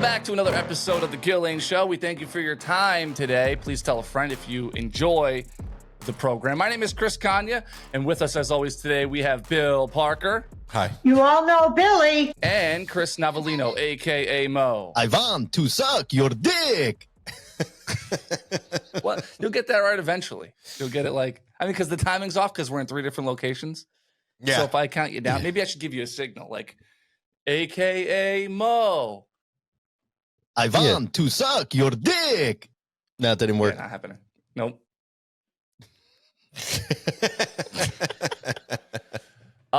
Welcome back to another episode of the Gill Show. We thank you for your time today. Please tell a friend if you enjoy the program. My name is Chris Kanya, and with us, as always, today we have Bill Parker. Hi. You all know Billy. And Chris Navalino, a.k.a. Mo. I want to suck your dick. Well, you'll get that right eventually. You'll get it because the timing's off because we're in 3 different locations. Yeah. So if I count you down, maybe I should give you a signal like, a.k.a. Mo. I want to suck your dick. No, that didn't work. Yeah, not happening. Nope.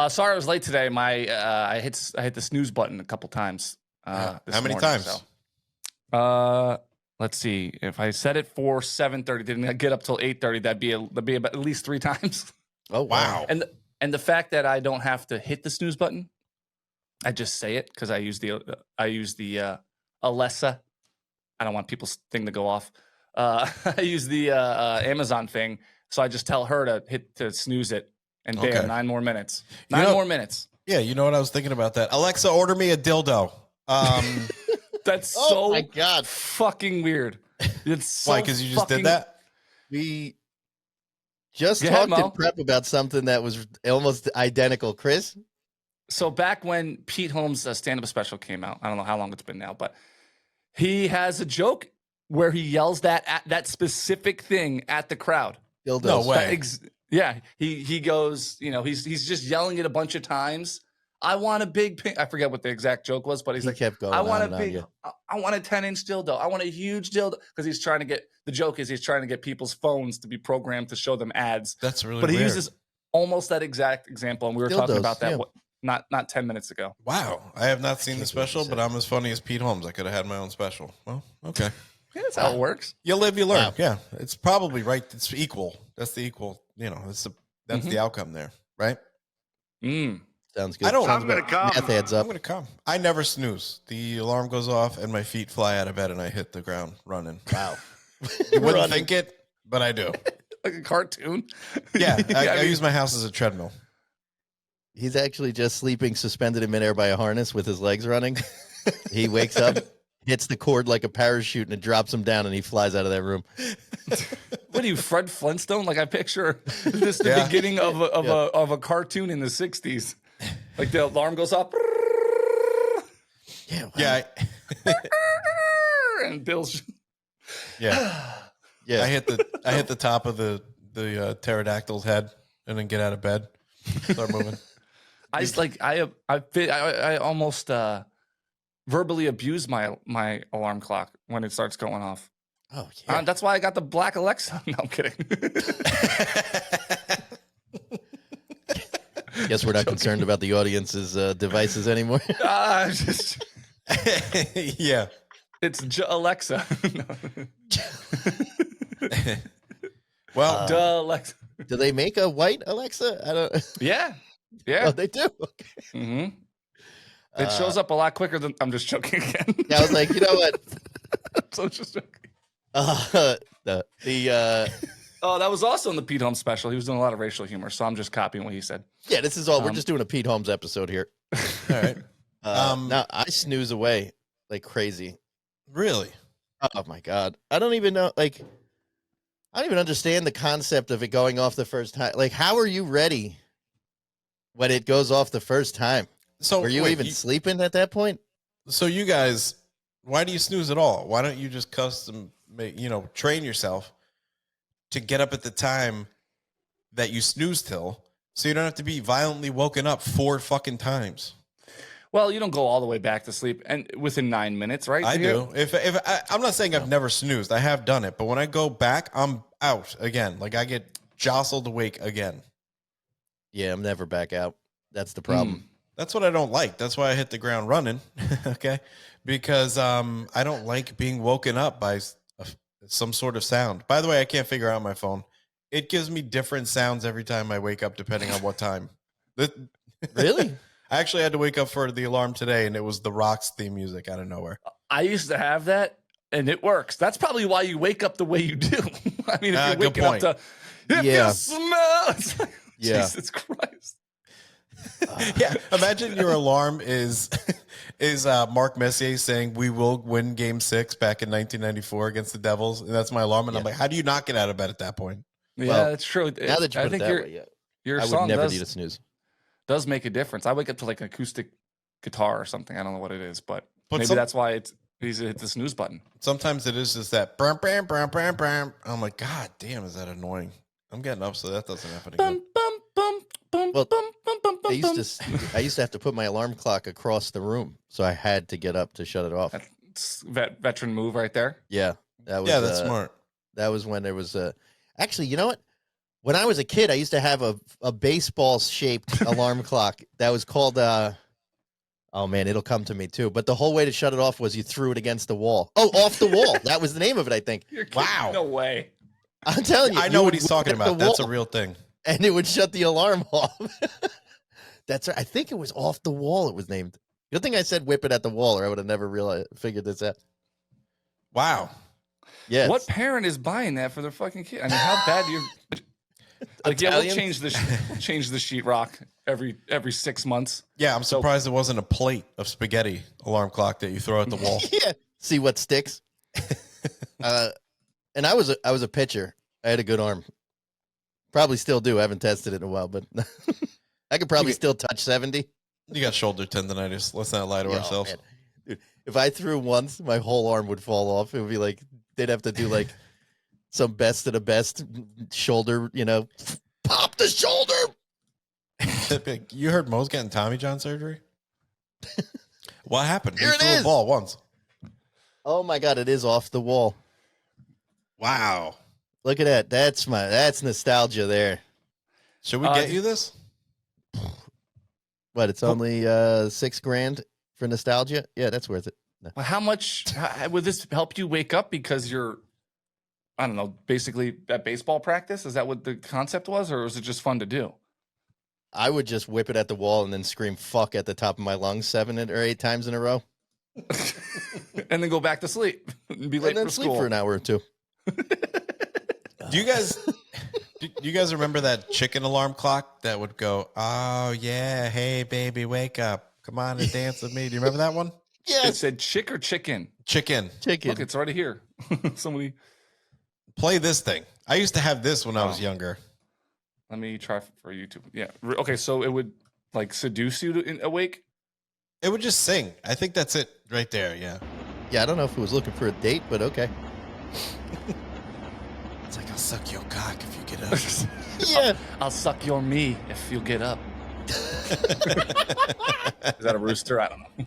Sorry I was late today. I hit the snooze button a couple times. How many times? So. Let's see. If I set it for 7:30, didn't get up till 8:30, that'd be about at least 3 times. Oh wow! And the fact that I don't have to hit the snooze button, I just say it because I use the Alexa. I don't want people's thing to go off. I use the Amazon thing, so I just tell her to snooze it, and bam, 9 more minutes. 9 more minutes. Yeah, you know what I was thinking about that. Alexa, order me a dildo. That's so my God. fucking weird. It's so Why? Because you just did that? We just Go ahead, talked Mo. in prep about something that was almost identical. Chris? So back when Pete Holmes' stand-up special came out, I don't know how long it's been now, but he has a joke where he yells that specific thing at the crowd. Dildos. No way. Yeah, he goes, he's just yelling it a bunch of times. I want a big pink. I forget what the exact joke was, but he's He like, kept going I want on a and on, big, yeah. I want a 10-inch dildo. I want a huge dildo because he's trying to get he's trying to get people's phones to be programmed to show them ads. That's really But he weird. uses almost that exact example, and we were talking Dildos, about that yeah. not 10 minutes ago. Wow. I have not seen the can't believe special, you but said I'm as funny as Pete Holmes. I could have had my own special. Well, okay. Yeah, that's how it works. You live, you learn. Wow. Yeah. It's probably right. It's equal. That's the equal, that's the outcome there, right? Sounds good. I don't. Sounds about math adds I'm up. going to come. I never snooze. The alarm goes off and my feet fly out of bed and I hit the ground running. Wow. You wouldn't think it, but I do. Like a cartoon. Yeah. I mean- use my house as a treadmill. He's actually just sleeping suspended in midair by a harness with his legs running. He wakes up, hits the cord like a parachute, and it drops him down, and he flies out of that room. What are you, Fred Flintstone? Like I picture this the Yeah. beginning of a cartoon in the 60s. Like the alarm goes up. Yeah. Wow. Yeah. And Bill's Yeah. Yeah. I hit the top of the pterodactyl's head and then get out of bed. Start moving. I almost verbally abuse my alarm clock when it starts going off. Oh, yeah. That's why I got the black Alexa. No, I'm kidding. Guess we're not concerned about the audience's devices anymore. Just, Yeah. it's Alexa. Well, Duh, Alexa. Do they make a white Alexa? I don't. Yeah. Oh, Yeah. they do. Okay. Mm-hmm. It shows up a lot quicker than I'm just joking again. Yeah, I was like, you know what? So just joking. Oh, that was also in the Pete Holmes special. He was doing a lot of racial humor, so I'm just copying what he said. yeah, this is all. We're just doing a Pete Holmes episode here. all right. Now I snooze away like crazy. Really? Oh my God, I don't even know. Like, I don't even understand the concept of it going off the first time. Like, how are you ready when it goes off the first time? So Were you wait, even sleeping at that point? So you guys, why do you snooze at all? Why don't you just train yourself to get up at the time that you snooze till, so you don't have to be violently woken up 4 fucking times? Well, you don't go all the way back to sleep and within 9 minutes, right? I do. I'm not saying I've never snoozed. I have done it, but when I go back, I'm out again. Like I get jostled awake again. Yeah, I'm never back out. That's the problem. That's what I don't like. That's why I hit the ground running. Okay, because I don't like being woken up by some sort of sound. By the way, I can't figure out my phone. It gives me different sounds every time I wake up, depending on what time. Really? I actually had to wake up for the alarm today, and it was the Rocks theme music out of nowhere. I used to have that, and it works. That's probably why you wake up the way you do. I mean, if you're good waking up point. to, if Yeah. you smell, it's like, Yeah. Jesus Christ. Yeah, imagine your alarm is is Mark Messier saying we will win Game 6 back in 1994 against the Devils, and that's my alarm. And I'm like, how do you not get out of bed at that point? Yeah, Well, that's true. Now that you I put it think that way, yeah. your I would song never need a snooze. does make a difference. I wake up to like an acoustic guitar or something. I don't know what it is, but maybe some- that's why it's easy to hit the snooze button. Sometimes it is just that. Brum, brum, brum, brum, brum. I'm like, God damn, is that annoying? I'm getting up, so that doesn't happen again. Well, I used to have to put my alarm clock across the room, so I had to get up to shut it off. That's veteran move right there. Yeah, that was That's smart. That was when there was a. Actually, you know what? When I was a kid, I used to have a baseball shaped alarm clock that was called. Oh man, it'll come to me too. But the whole way to shut it off was you threw it against the wall. Oh, off the wall. That was the name of it, I think. Wow. No way. I'm telling you, I know you what would he's talking whip it at about. the That's a wall, real thing. and it would shut the alarm off. That's right. I think it was off the wall. It was named. Good thing I said whip it at the wall, or I would have never figured this out. Wow. Yeah. What parent is buying that for their fucking kid? I mean, how bad do you like? Yeah, we'll change the sheetrock every 6 months. Yeah, I'm surprised there wasn't a plate of spaghetti alarm clock that you throw at the wall. Yeah. See what sticks. And I was a pitcher. I had a good arm. Probably still do. I haven't tested it in a while, but I could probably still touch 70. You got shoulder tendonitis. Let's not lie to ourselves. Man. Dude, if I threw once, my whole arm would fall off. It would be like they'd have to do like some best of the best shoulder, pop the shoulder. You heard Mo's getting Tommy John surgery? What happened? Here He it threw is. a ball once. Oh my God, it is off the wall. Wow. Look at that. That's nostalgia there. Should we get you this? What, it's only $6,000 for nostalgia? Yeah, that's worth it. No. Well, how would this help you wake up because you're, I don't know, basically at baseball practice? Is that what the concept was, or was it just fun to do? I would just whip it at the wall and then scream fuck at the top of my lungs 7 or 8 times in a row. And then go back to sleep and be late And then for sleep school. for an hour or two. Do you guys remember that chicken alarm clock that would go, oh yeah, hey baby, wake up. Come on and dance with me. Do you remember that one? It Yes. said chick or chicken. Chicken. Look, it's already here. Somebody, Play this thing. I used to have this when I was younger. let me try for YouTube. Yeah. Okay, so it would like seduce you to awake. It would just sing. I think that's it right there. Yeah. Yeah, I don't know if it was looking for a date, but okay. It's like, I'll suck your cock if you get up. Yeah. I'll suck your me if you get up. Is that a rooster? I don't know.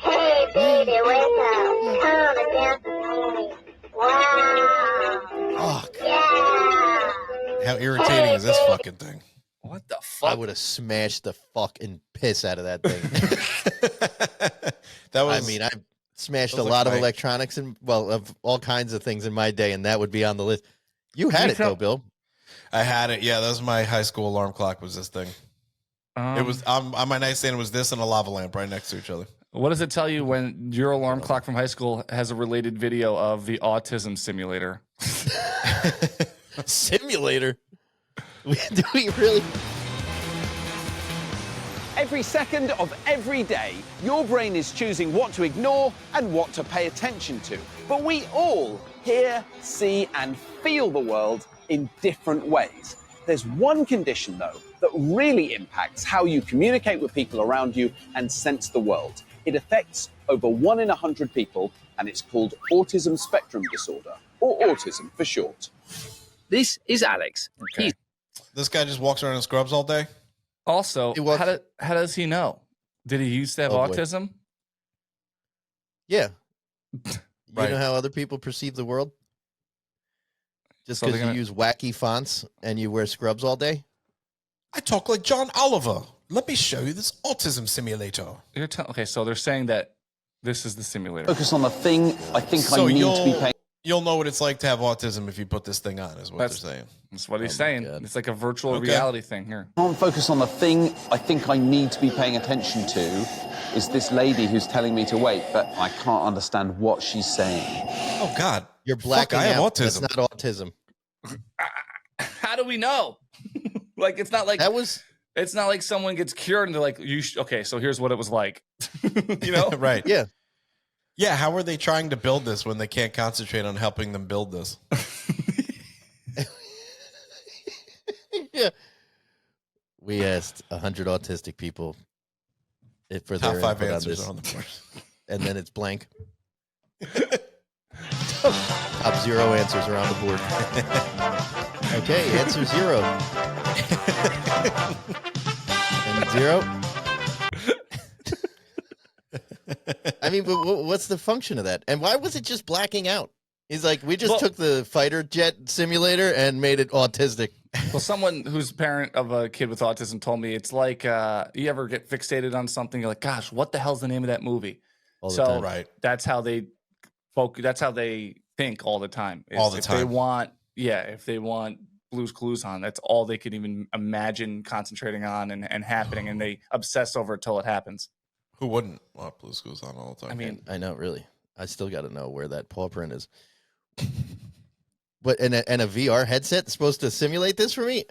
Hey, baby, wake up. Come and dance with me. Wow. Fuck. Yeah. How irritating is this fucking thing? What the I fuck? would have smashed the fucking piss out of that thing. That was. I mean, I smashed a Those look lot of like- electronics and, of all kinds of things in my day, and that would be on the list. You had it, though, Bill. I had it. Yeah, that was my high school alarm clock. Was this thing? It was on my nightstand. Was this and a lava lamp right next to each other? What does it tell you when your alarm clock from high school has a related video of the autism simulator? Simulator. Do we really? Every second of every day, your brain is choosing what to ignore and what to pay attention to. But we all hear, see, and feel the world in different ways. There's one condition, though, that really impacts how you communicate with people around you and sense the world. It affects over 1 in 100 people, and it's called autism spectrum disorder, or autism for short. This is Alex. Okay. This guy just walks around in scrubs all day. Also, was- how does he know? Did he used to have Oh, boy. autism? Yeah. Right. You know how other people perceive the world? Just So they're because you gonna- use wacky fonts and you wear scrubs all day? I talk like John Oliver. Let me show you this autism simulator. Okay, so they're saying that this is the simulator. Focus on the thing I think So I need to be paying. you'll know what it's like to have autism if you put this thing on. Is what That's- they're saying. That's what he's Oh my saying. God. It's like a virtual Okay. reality thing here. Can't focus on the thing I think I need to be paying attention to is this lady who's telling me to wait, but I can't understand what she's saying. Oh God, You're Fuck, blacking I have out. autism. That's not autism. How do we know? Like it's not like That was it's not like someone gets cured and they're like, okay, so here's what it was like. You know? Right. yeah. Yeah. How are they trying to build this when they can't concentrate on helping them build this? Yeah. We asked 100 autistic people for Top their 5 input on answers this, are on the board. and then it's blank. Top 0 answers are on the board. Okay, answer 0. And 0. I mean, but what's the function of that? And why was it just blacking out? He's like, we just took the fighter jet simulator and made it autistic. Well, someone who's parent of a kid with autism told me it's like you ever get fixated on something, you're like, gosh, what the hell's the name of that movie? All the So time. Right. that's how they focus. That's how they think all the time. All the if time. If they want Blue's Clues on, that's all they can even imagine concentrating on and happening, and they obsess over it till it happens. Who wouldn't want Blue Schools on all the time? I mean, I know, really. I still got to know where that paw print is. But and a VR headset is supposed to simulate this for me?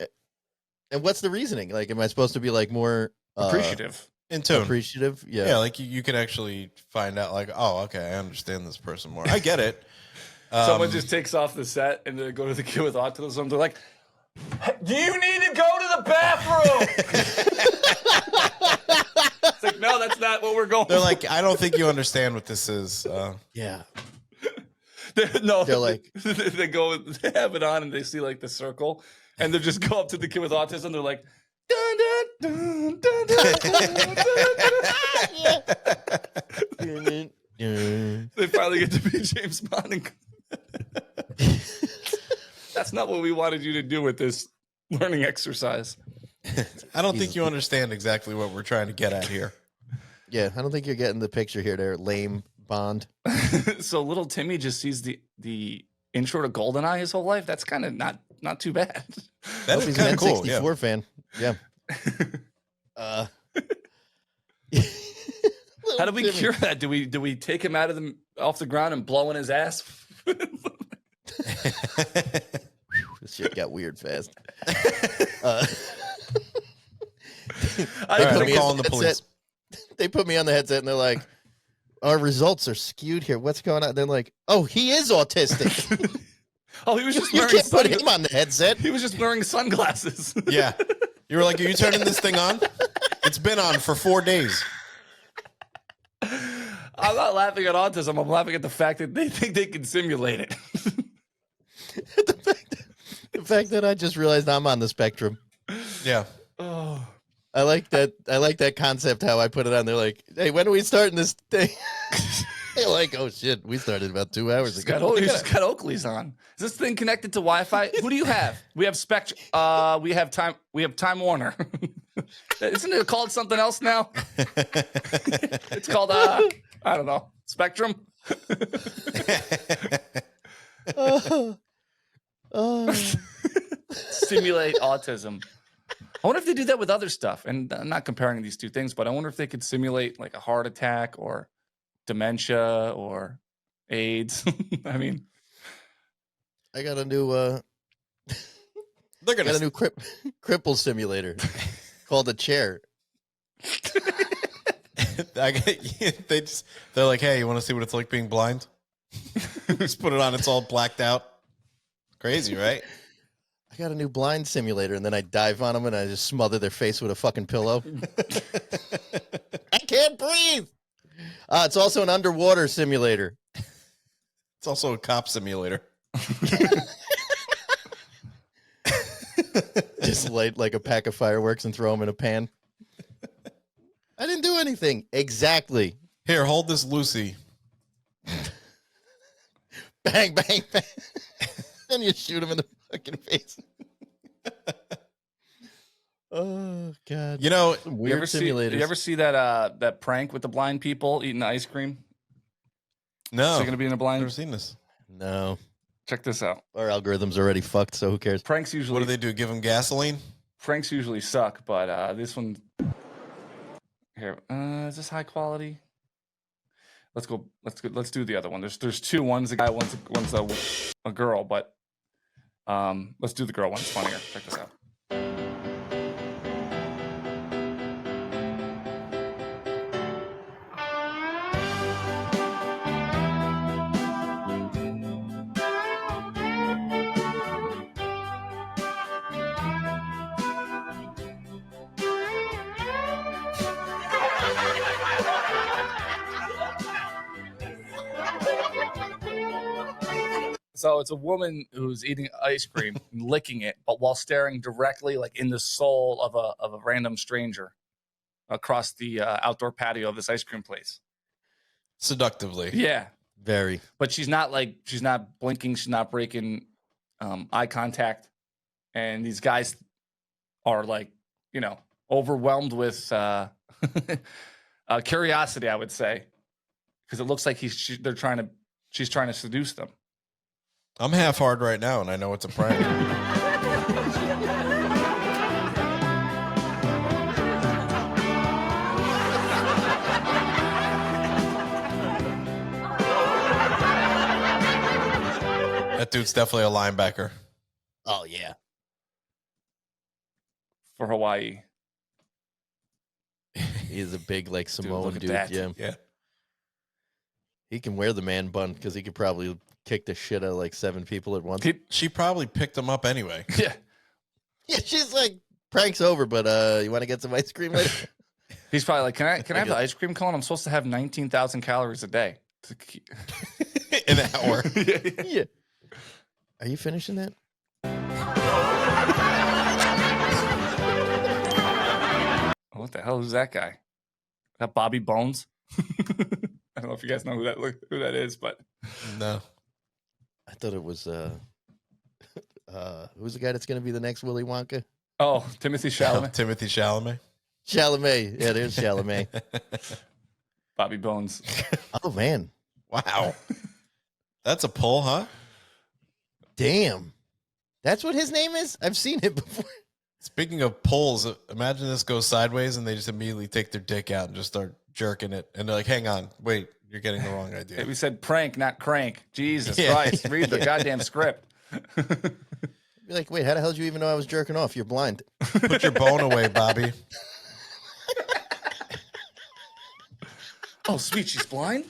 And what's the reasoning? Like, am I supposed to be like more appreciative. in tune. appreciative? Yeah. Yeah, like you could actually find out, like, oh, okay, I understand this person more. I get it. Someone just takes off the set and they go to the kid with autism. They're like, "Do you need to go to the bathroom?" It's like, no, that's not what we're going. They're like, I don't think you understand what this is. Yeah. They're like- they go, they have it on, and they see like the circle, and they just go up to the kid with autism. They're like, dun, dun, dun, dun, dun, dun. They finally get to be James Bond. And that's not what we wanted you to do with this learning exercise. I don't think you understand exactly what we're trying to get at here. Yeah, I don't think you're getting the picture here. There, lame Bond. So little Timmy just sees the intro to GoldenEye his whole life. That's kind of not too bad. That Hope is he's kind an of cool. Yeah. N64 fan. Yeah. How do we cure that? Do we take him off the ground and blow in his ass? This shit got weird fast. All right, put I'm me in calling the headset. police. They put me on the headset and they're like, our results are skewed here. What's going on? They're like, oh, he is autistic. Oh, he was just You wearing can't put him on the headset. He was just wearing sunglasses. Yeah. You were like, are you turning this thing on? It's been on for 4 days. I'm not laughing at autism. I'm laughing at the fact that they think they can simulate it. The fact that I just realized I'm on the spectrum. Yeah. Oh. I like that. I like that concept. How I put it on. They're like, "Hey, when are we starting this thing?" They're like, "Oh shit, we started about 2 hours ago." He's got Oakley's on. Is this thing connected to Wi-Fi? Who do you have? We have Spectrum. We have Time Warner. Isn't it called something else now? It's called I don't know, Spectrum. Simulate autism. I wonder if they do that with other stuff. And I'm not comparing these two things, but I wonder if they could simulate like a heart attack or dementia or AIDS. I mean, I got a new. They're Got gonna a new cripple simulator called a chair. they're like, hey, you want to see what it's like being blind? Just put it on. It's all blacked out. Crazy, right? I got a new blind simulator, and then I dive on them and I just smother their face with a fucking pillow. I can't breathe. It's also an underwater simulator. It's also a cop simulator. Just light like a pack of fireworks and throw them in a pan. I didn't do anything. Exactly. Here, hold this, Lucy. Bang, bang, bang. Then you shoot him in the fucking face. Oh, God. You know, Some you weird ever simulators. you ever see that prank with the blind people eating ice cream? no, Is it going to be in a I've blind? never seen this. No. Check this out. Our algorithm's already fucked, so who cares? Pranks What usually do they do? Give them gasoline? pranks usually suck, but this one here is this high quality? Let's do the other one. There's two. One's a guy, one's a girl, but let's do the girl one. It's funnier. Check this out. So it's a woman who's eating ice cream, and licking it, but while staring directly, like in the soul of a random stranger, across the outdoor patio of this ice cream place. Seductively. Yeah, Very. but she's not blinking, she's not breaking eye contact, and these guys are like, overwhelmed with curiosity, I would say, because it looks like she's trying to seduce them. I'm half hard right now, and I know it's a prank. That dude's definitely a linebacker. Oh yeah. For Hawaii. He's a big like Samoan look at dude. that. Yeah. Yeah. He can wear the man bun because he could probably kick the shit out of like 7 people at once. She probably picked him up anyway. Yeah. Yeah, she's like, prank's over, but you want to get some ice cream later? He's probably like, can I have the ice cream cone? I'm supposed to have 19,000 calories a day. In an hour. Yeah. Are you finishing that? What the hell is that guy? Is that Bobby Bones? I don't know if you guys know who that is, but No. I thought it was who's the guy that's going to be the next Willy Wonka? oh, Timothy Chalamet, Timothy Chalamet. Chalamet. Yeah, there's Chalamet. Bobby Bones. Oh man, Wow. That's a pull, huh? damn. That's what his name is? I've seen it before. Speaking of pulls, imagine this goes sideways and they just immediately take their dick out and just start jerking it. And they're like, hang on, wait, you're getting the wrong idea. We said prank, not crank. Jesus Yeah. Christ. Read the goddamn script. Be like, wait, how the hell did you even know I was jerking off? You're blind. Put your bone away, Bobby. Oh, sweet, she's blind?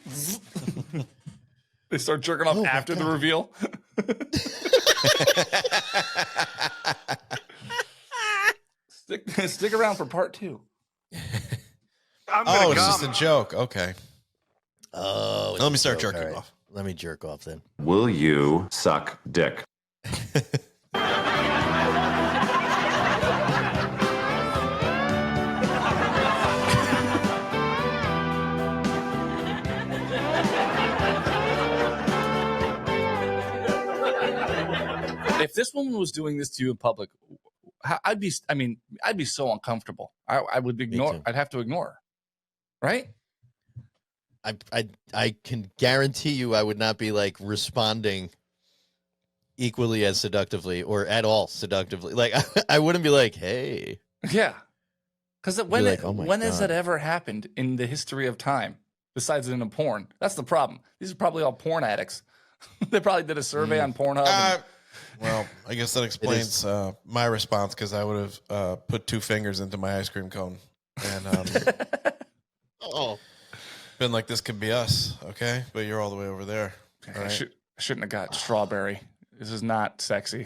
They start jerking off after the reveal. Stick around for part 2. Oh, it's just a joke. Okay. Oh, Let me start joke. jerking All right. off. Let me jerk off then. Will you suck dick? If this woman was doing this to you in public, I'd be so uncomfortable. I would ignore. too. I'd have to ignore her, right? I can guarantee you I would not be like responding equally as seductively or at all seductively. Like I wouldn't be like, hey. Yeah, because when like, oh my when has God. that ever happened in the history of time? Besides in a porn, that's the problem. These are probably all porn addicts. They probably did a survey on Pornhub. and- Well, I guess that explains my response because I would have put 2 fingers into my ice cream cone and Oh. been like, this could be us, okay? But you're all the way over there. All I right? shouldn't have got strawberry. This is not sexy.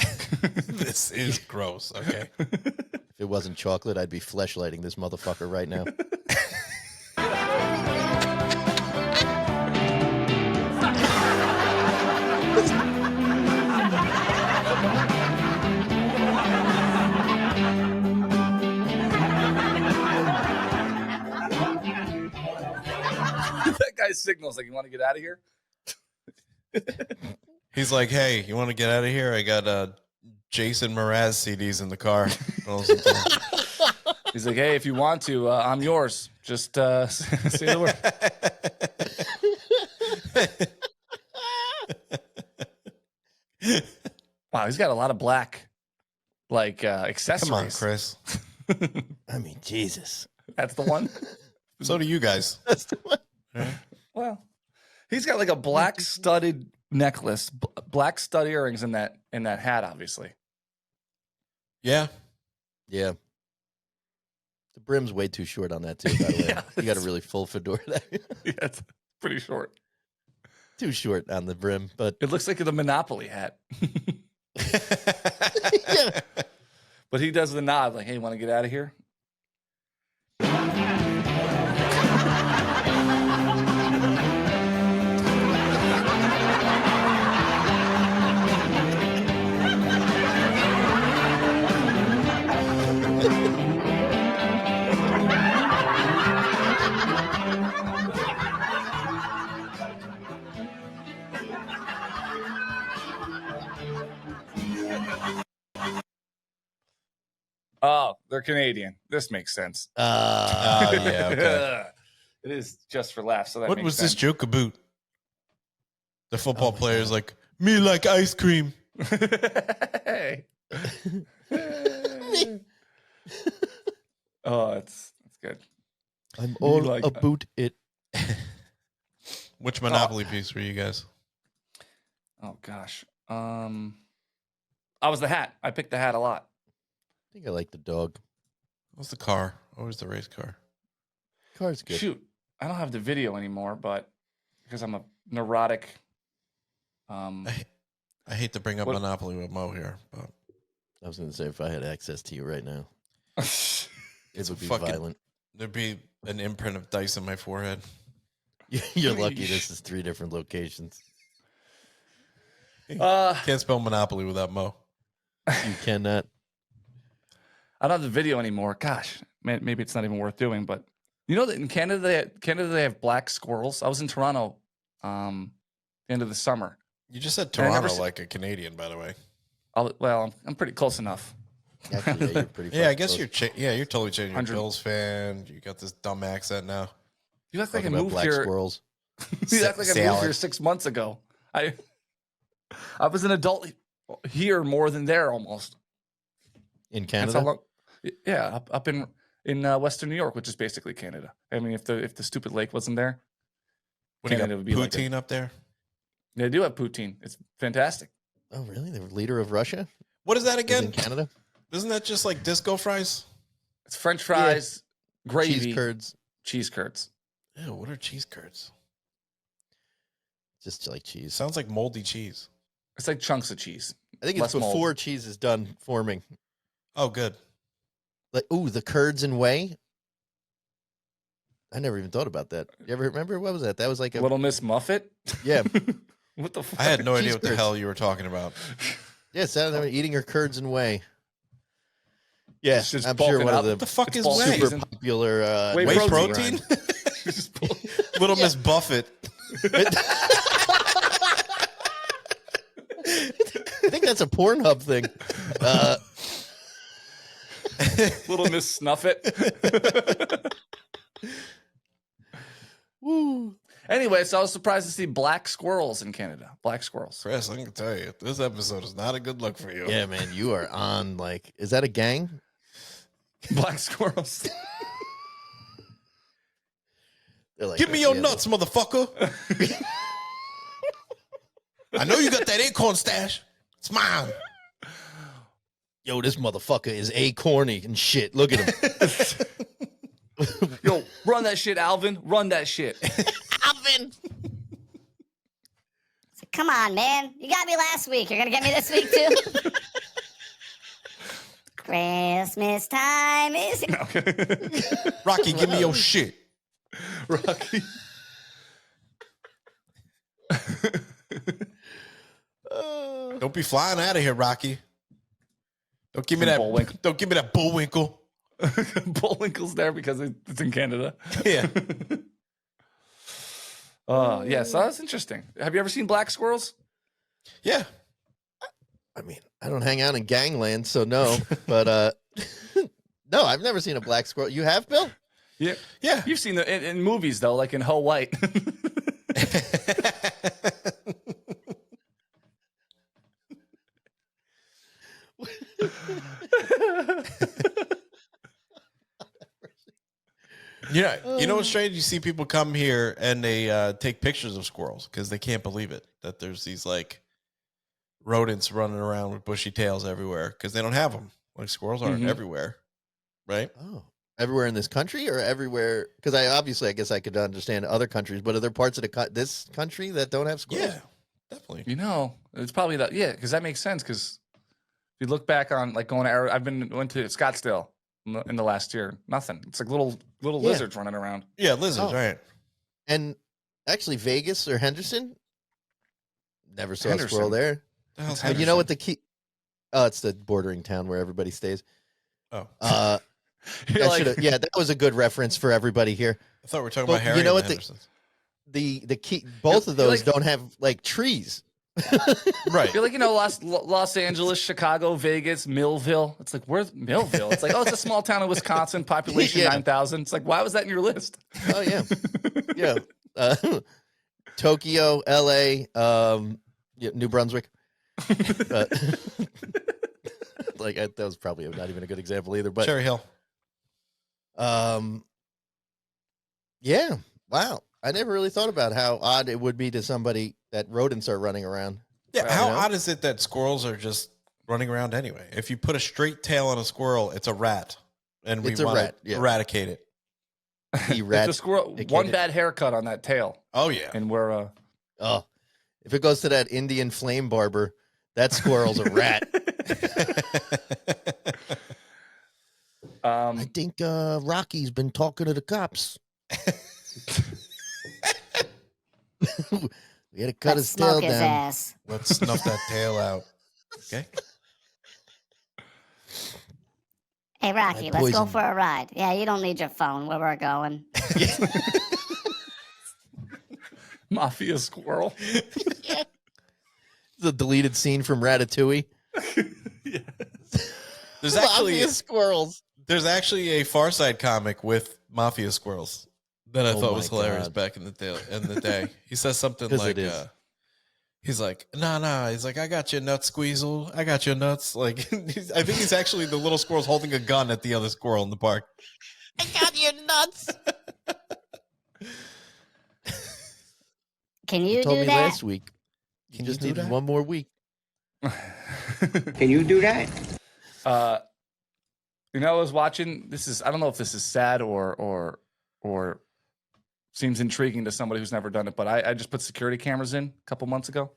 This is gross, okay? If it wasn't chocolate, I'd be fleshlighting this motherfucker right now. That guy signals like, you want to get out of here? He's like, hey, you want to get out of here? I got Jason Mraz CDs in the car. He's like, hey, if you want to, I'm yours. Just say the word. Wow, he's got a lot of black, like, accessories. Come on, Chris. I mean, Jesus. That's the one? So do you guys. That's the one. Well, he's got like a black studded necklace, black stud earrings in that hat, obviously. Yeah. Yeah. The brim's way too short on that too, by the way. Yeah, You got a really full fedora there. Yeah, it's pretty short. Too short on the brim, but It looks like the Monopoly hat. yeah. But he does the nod, like, hey, want to get out of here? Oh, they're Canadian. This makes sense. Oh yeah. Okay. It is just for laughs. So that What makes was sense. this joke about? The football my player's God. like, me like ice cream. Hey. Oh, that's good. I'm all like- about it. Which Monopoly piece were you guys? Oh gosh. I was the hat. I picked the hat a lot. I think I like the dog. What's the car? Always the race car. Car's good. Shoot, I don't have the video anymore, but because I'm a neurotic. I hate to bring up What- Monopoly with Mo here, but I was going to say, if I had access to you right now, it's it would be fucking- violent. there'd be an imprint of dice in my forehead. You're lucky this is 3 different locations. Can't spell Monopoly without Mo. You cannot. I don't have the video anymore. Gosh, man, maybe it's not even worth doing. But you know that in Canada, they have black squirrels. I was in Toronto, the end of the summer. You just said I never Toronto se- like a Canadian, by the way. I'm pretty close enough. Actually, yeah, you're pretty Yeah, I fucking guess close. you're totally changing. You're a 100 Bills fan. You got this dumb accent now. You act like I Talking about moved black here. squirrels. You act like I moved Salad. here 6 months ago. I was an adult here more than there almost. In That's Canada? how long. Yeah, up in Western New York, which is basically Canada. I mean, if the stupid lake wasn't there, What do you got? Canada would be like Poutine up there? they do have poutine. It's fantastic. Oh, really? The leader of Russia What is that is again? in Canada? Isn't that just like disco fries? It's French fries, gravy, Cheese curds. cheese curds. Ew, what are cheese curds? Just like cheese. Sounds like moldy cheese. It's like chunks of cheese. I think it's less mold. before cheese is done forming. Oh, good. Like, ooh, the curds and whey. I never even thought about that. You ever remember? What was that? That was like a Little Miss Muffet. yeah, What the fuck? I had no idea Cheese what the curds. hell you were talking about. yeah. Saturday night eating her curds and whey. Yeah, It's just I'm sure bulking one up. of What the the fuck It's is ball whey? season. super popular Whey Whey protein. protein? Just pull- Little Miss Buffett. I think that's a Pornhub thing. Little Miss Snuffet. Woo. Anyway, so I was surprised to see black squirrels in Canada. Black squirrels. Chris, I can tell you, this episode is not a good look for you. Yeah, man, you are on like. Is that a gang? Black squirrels. They're like, Give me your yeah, nuts, motherfucker. I know you got that acorn stash. It's mine. Yo, this motherfucker is acorny and shit. Look at him. Yo, run that shit, Alvin. Run that shit. Alvin. Come on, man. You got me last week. You're going to get me this week, too? Christmas time is... Rocky, give me your shit. Rocky. Don't be flying out of here, Rocky. Don't give me that. Bullwinkle. Don't give me that bullwinkle. Bullwinkle's there because it's in Canada. Yeah. Yeah, so that's interesting. Have you ever seen black squirrels? Yeah. I mean, I don't hang out in gangland, so no. But no, I've never seen a black squirrel. You have, Bill? Yeah. Yeah. You've seen the in movies though, like in Ho White. You know what's strange? You see people come here and they take pictures of squirrels because they can't believe it that there's these like rodents running around with bushy tails everywhere because they don't have them. Like squirrels aren't Mhm. everywhere, right? Oh, everywhere in this country or everywhere? Because I guess I could understand other countries, but are there parts of this country that don't have squirrels? Yeah, definitely. You know, it's probably that. Yeah, because that makes sense. Because if you look back on like going to, went to Scottsdale in the last year. Nothing. It's like little Yeah. lizards running around. Yeah, lizards, Oh. right? And actually, Vegas or Henderson, never saw a Henderson. squirrel there. The hell's But you know what Henderson? the key? Oh, it's the bordering town where everybody stays. Oh, You're like, Yeah, that was a good reference for everybody here. I thought we were talking But about Harry. you know and what Hendersons. The key, both of You're those like- don't have like trees. Right. You're like, Los Angeles, Chicago, Vegas, Millville. It's like, where's Millville? It's like, oh, it's a small town in Wisconsin, population Yeah. 9,000. It's like, why was that in your list? Oh yeah, yeah. Tokyo, L.A., New Brunswick. That was probably not even a good example either. But Cherry Hill. Yeah. Wow. I never really thought about how odd it would be to somebody that rodents are running around. Yeah, how you know? odd is it that squirrels are just running around anyway? If you put a straight tail on a squirrel, it's a rat, and we It's a want rat, to yeah. eradicate it. It's a squirrel. One bad haircut on that tail. Oh yeah, And we're if it goes to that Indian flame barber, that squirrel's a rat. I think Rocky's been talking to the cops. We had to cut his tail Smoke his down. ass. let's snuff that tail out. Okay. Hey, Rocky, Like let's go poison. for a ride. Yeah, you don't need your phone where we're going. mafia squirrel. The deleted scene from Ratatouille. There's actually Mafia squirrels. there's actually a Far Side comic with mafia squirrels that I Oh thought my was hilarious God. back in the day. He says something 'Cause like, it is. he's like, nah. He's like, I got your nuts, Squeezle. I got your nuts. Like, I think he's actually the little squirrel's holding a gun at the other squirrel in the park. I got your nuts. Can You you told do me that? last week. You Can just you do needed that? one more week. Can you do that? I was watching. I don't know if this is sad or seems intriguing to somebody who's never done it, but I just put security cameras in a couple months ago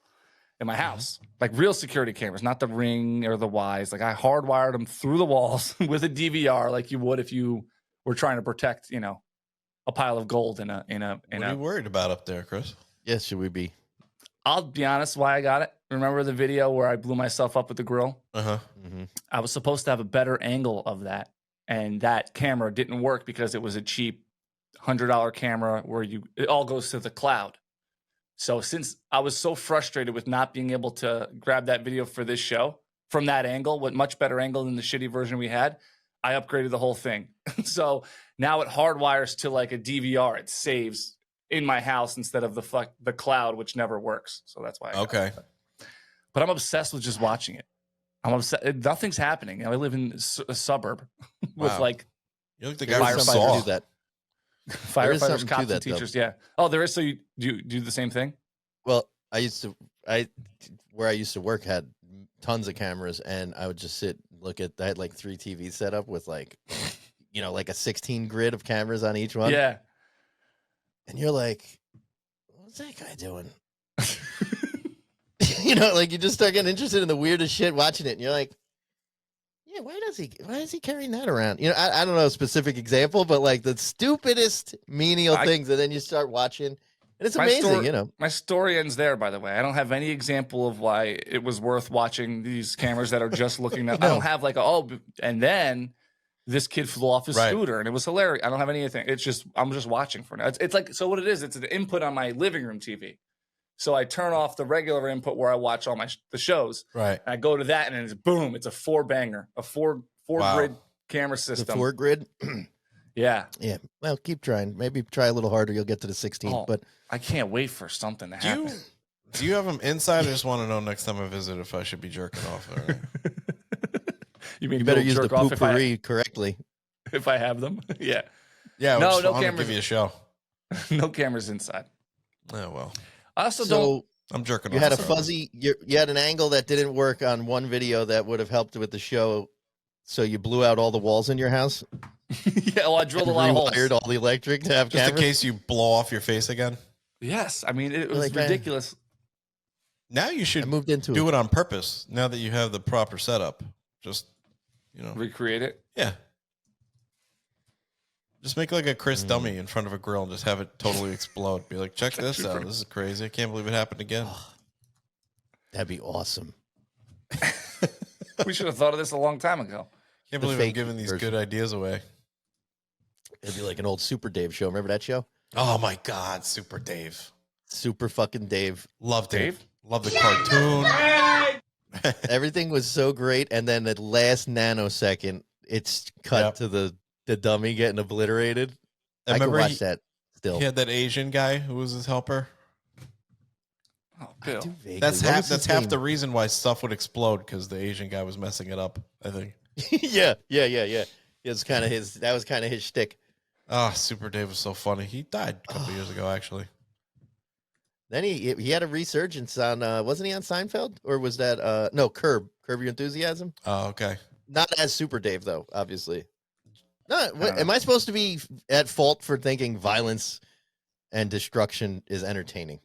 in my house, like real security cameras, not the Ring or the Wise. Like I hardwired them through the walls with a DVR, like you would if you were trying to protect, a pile of gold in What are you a. worried about up there, Chris? Yes, should we be? I'll be honest, why I got it. Remember the video where I blew myself up with the grill? Uh-huh. Mm-hmm. I was supposed to have a better angle of that, and that camera didn't work because it was a cheap $100 camera where it all goes to the cloud. So since I was so frustrated with not being able to grab that video for this show from that angle, with much better angle than the shitty version we had, I upgraded the whole thing. So now it hardwires to like a DVR. It saves in my house instead of the cloud, which never works. So that's why. I got Okay. it. But I'm obsessed with just watching it. I'm upset. Nothing's happening. I live in a suburb with Wow. like You look the There guy is from something Saw. to that. firefighters, something to cops, and that, though. teachers. Yeah. Oh, there is. So you do the same thing? Well, where I used to work had tons of cameras, and I would just sit and look at. I had like 3 TVs set up with like a 16 grid of cameras on each one. Yeah. And you're like, what's that guy doing? Like you just start getting interested in the weirdest shit watching it, and you're like, yeah, why is he carrying that around? I don't know a specific example, but like the stupidest menial things, and then you start watching, and it's amazing, My story ends there, by the way. I don't have any example of why it was worth watching these cameras that are just looking at. I don't have and then this kid flew off his scooter and it was hilarious. I don't have anything. I'm just watching for now. It's like, so what it is, it's an input on my living room TV. So I turn off the regular input where I watch all the shows. Right. And I go to that and it's boom, it's a 4-banger, a four grid camera The system. 4 grid. Yeah. Yeah. Well, keep trying. Maybe try a little harder. You'll get to the 16. Oh, But I can't wait for something to happen. Do you have them inside? I just want to know next time I visit if I should be jerking off. All right. You mean you better you'll use the jerk off poopery correctly. if I have them? Yeah. Yeah. No, I no want to cameras. give you a show. No cameras inside. Oh well. I also So don't. I'm jerking you off. had a so- fuzzy. You had an angle that didn't work on one video that would have helped with the show. So you blew out all the walls in your house. Yeah, well, I drilled a And lot of holes. rewired all the electric to have just cameras. in case you blow off your face again. Yes, I mean it was Like, ridiculous. Now you I should moved into do it on purpose. Now that you have the proper setup, just Recreate it. yeah. Just make like a Chris dummy in front of a grill and just have it totally explode. Be like, check this out. This is crazy. I can't believe it happened again. That'd be awesome. We should have thought of this a long time ago. Can't The believe I'm fake giving these version. good ideas away. It'd be like an old Super Dave show. Remember that show? Oh my God, Super Dave. Super fucking Dave. Love Dave. Dave? Love the cartoon. Everything was so great, and then the last nanosecond, it's cut to the dummy getting obliterated. I can remember watch that still. He had that Asian guy who was his helper. Oh, Bill. That's half the reason why stuff would explode, because the Asian guy was messing it up, I think. yeah. It's kind of his. That was kind of his shtick. Oh, Super Dave was so funny. He died a couple years ago, actually. Then he had a resurgence on. Wasn't he on Seinfeld, or was that no Curb Your Enthusiasm? Oh, okay. Not as Super Dave though, obviously. No, am I supposed to be at fault for thinking violence and destruction is entertaining?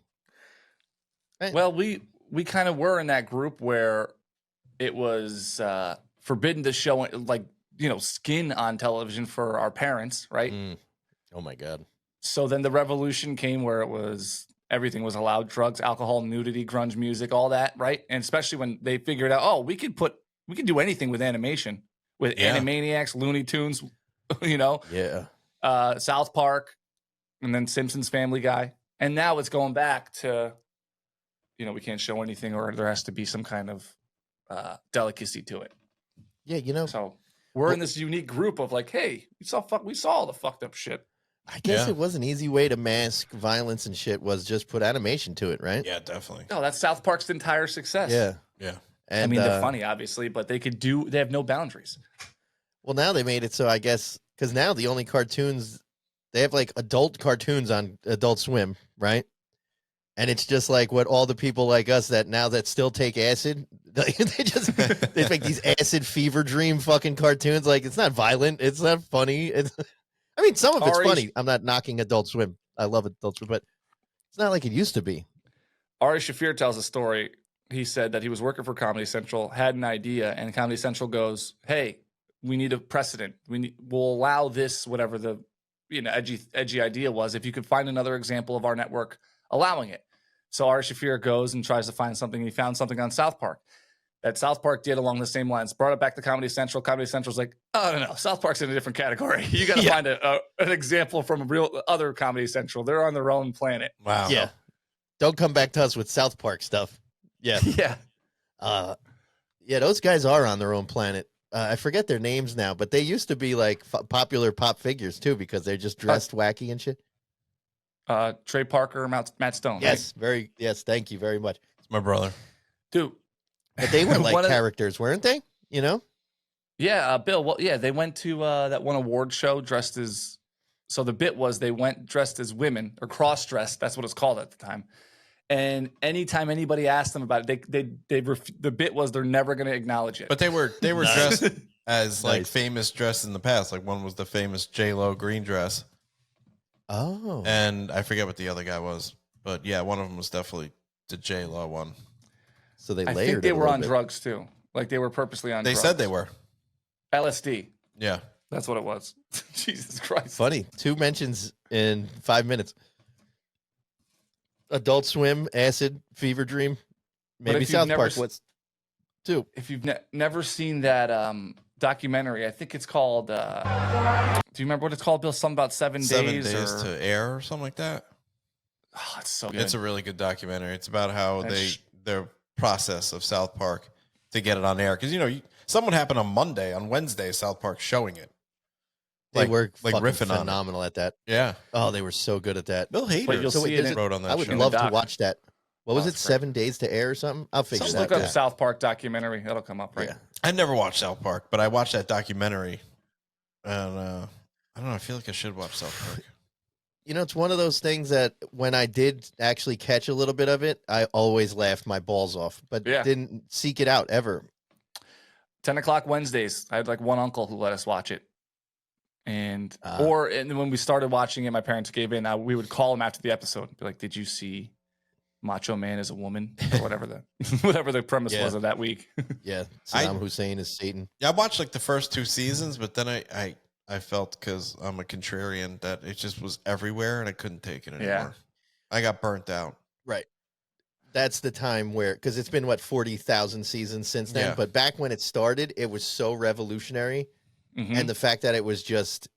Right. Well, we kind of were in that group where it was forbidden to show skin on television for our parents, right? Oh my God. So then the revolution came where everything was allowed: drugs, alcohol, nudity, grunge music, all that, right? And especially when they figured out, oh, we could do anything with animation, with Animaniacs, Looney Tunes, South Park, and then Simpsons, Family Guy. And now it's going back to, we can't show anything, or there has to be some kind of delicacy to it. Yeah, So we're in this unique group of like, hey, we saw all the fucked up shit. I guess it was an easy way to mask violence and shit, was just put animation to it, right? Yeah, definitely. No, that's South Park's entire success. Yeah. And, I mean, they're funny, obviously, but they have no boundaries. Well, now they made it so, I guess, because now the only cartoons, they have like adult cartoons on Adult Swim, right? And it's just like what all the people like us that still take acid, they make these acid fever dream fucking cartoons. Like, it's not violent, it's not funny. I mean, some of it's funny. I'm not knocking Adult Swim. I love Adult Swim, but it's not like it used to be. Ari Shaffir tells a story. He said that he was working for Comedy Central, had an idea, and Comedy Central goes, "Hey, we need a precedent. We'll allow this, whatever the edgy idea was, if you could find another example of our network allowing it." So Ari Shaffir goes and tries to find something. He found something on South Park that South Park did along the same lines. Brought it back to Comedy Central. Comedy Central's like, "Oh no, South Park's in a different category. You got to find an example from a real other Comedy Central. They're on their own planet." Wow. Yeah. Don't come back to us with South Park stuff. Yeah. Yeah. Those guys are on their own planet. I forget their names now, but they used to be like popular pop figures too, because they're just dressed wacky and shit. Trey Parker, Matt Stone. Yes, yes. Thank you very much. It's my brother. Dude. But they were like characters, weren't they? Yeah, Bill. Well, yeah, they went to that one award show dressed as. So the bit was they went dressed as women, or cross-dressed. That's what it's called at the time. And anytime anybody asked them about it, the bit was they're never going to acknowledge it. But they were dressed as like famous dress in the past. Like one was the famous J-Lo green dress. Oh. And I forget what the other guy was, but yeah, one of them was definitely the J-Lo one. So they layered. I think they were on drugs too. Like they were purposely on. They drugs. said they were. LSD. Yeah, that's what it was. Jesus Christ. Funny. 2 mentions in 5 minutes. Adult Swim, Acid, Fever Dream, maybe South Park. What's 2? If you've never seen that documentary, I think it's called. Do you remember what it's called, Bill? Something about 7 days. 7 days to air or something like that. Oh, it's so good. It's a really good documentary. It's about how their process of South Park to get it on air, because something happened on Monday. On Wednesday, South Park's showing it. They were like riffing phenomenal on at that. Yeah. Oh, they were so good at that. Bill Hader wrote on that. I would show. love to watch that. What was it? 7 days to air or something? I'll figure Just that out. look up South Park documentary. That'll come up, right? Yeah. I never watched South Park, but I watched that documentary, and I don't know. I feel like I should watch South Park. It's one of those things that when I did actually catch a little bit of it, I always laughed my balls off, but didn't seek it out ever. 10 o'clock Wednesdays. I had like one uncle who let us watch it. And when we started watching it, my parents gave in. We would call him after the episode and be like, "Did you see Macho Man as a woman?" Or whatever the premise was of that week. Yeah. Saddam Hussein is Satan. Yeah, I watched like the first 2 seasons, but then I felt, because I'm a contrarian, that it just was everywhere and I couldn't take it anymore. Yeah. I got burnt out. Right. That's the time where, because it's been 40,000 seasons since then. Yeah. But back when it started, it was so revolutionary. Mm-hmm. And the fact that it was just,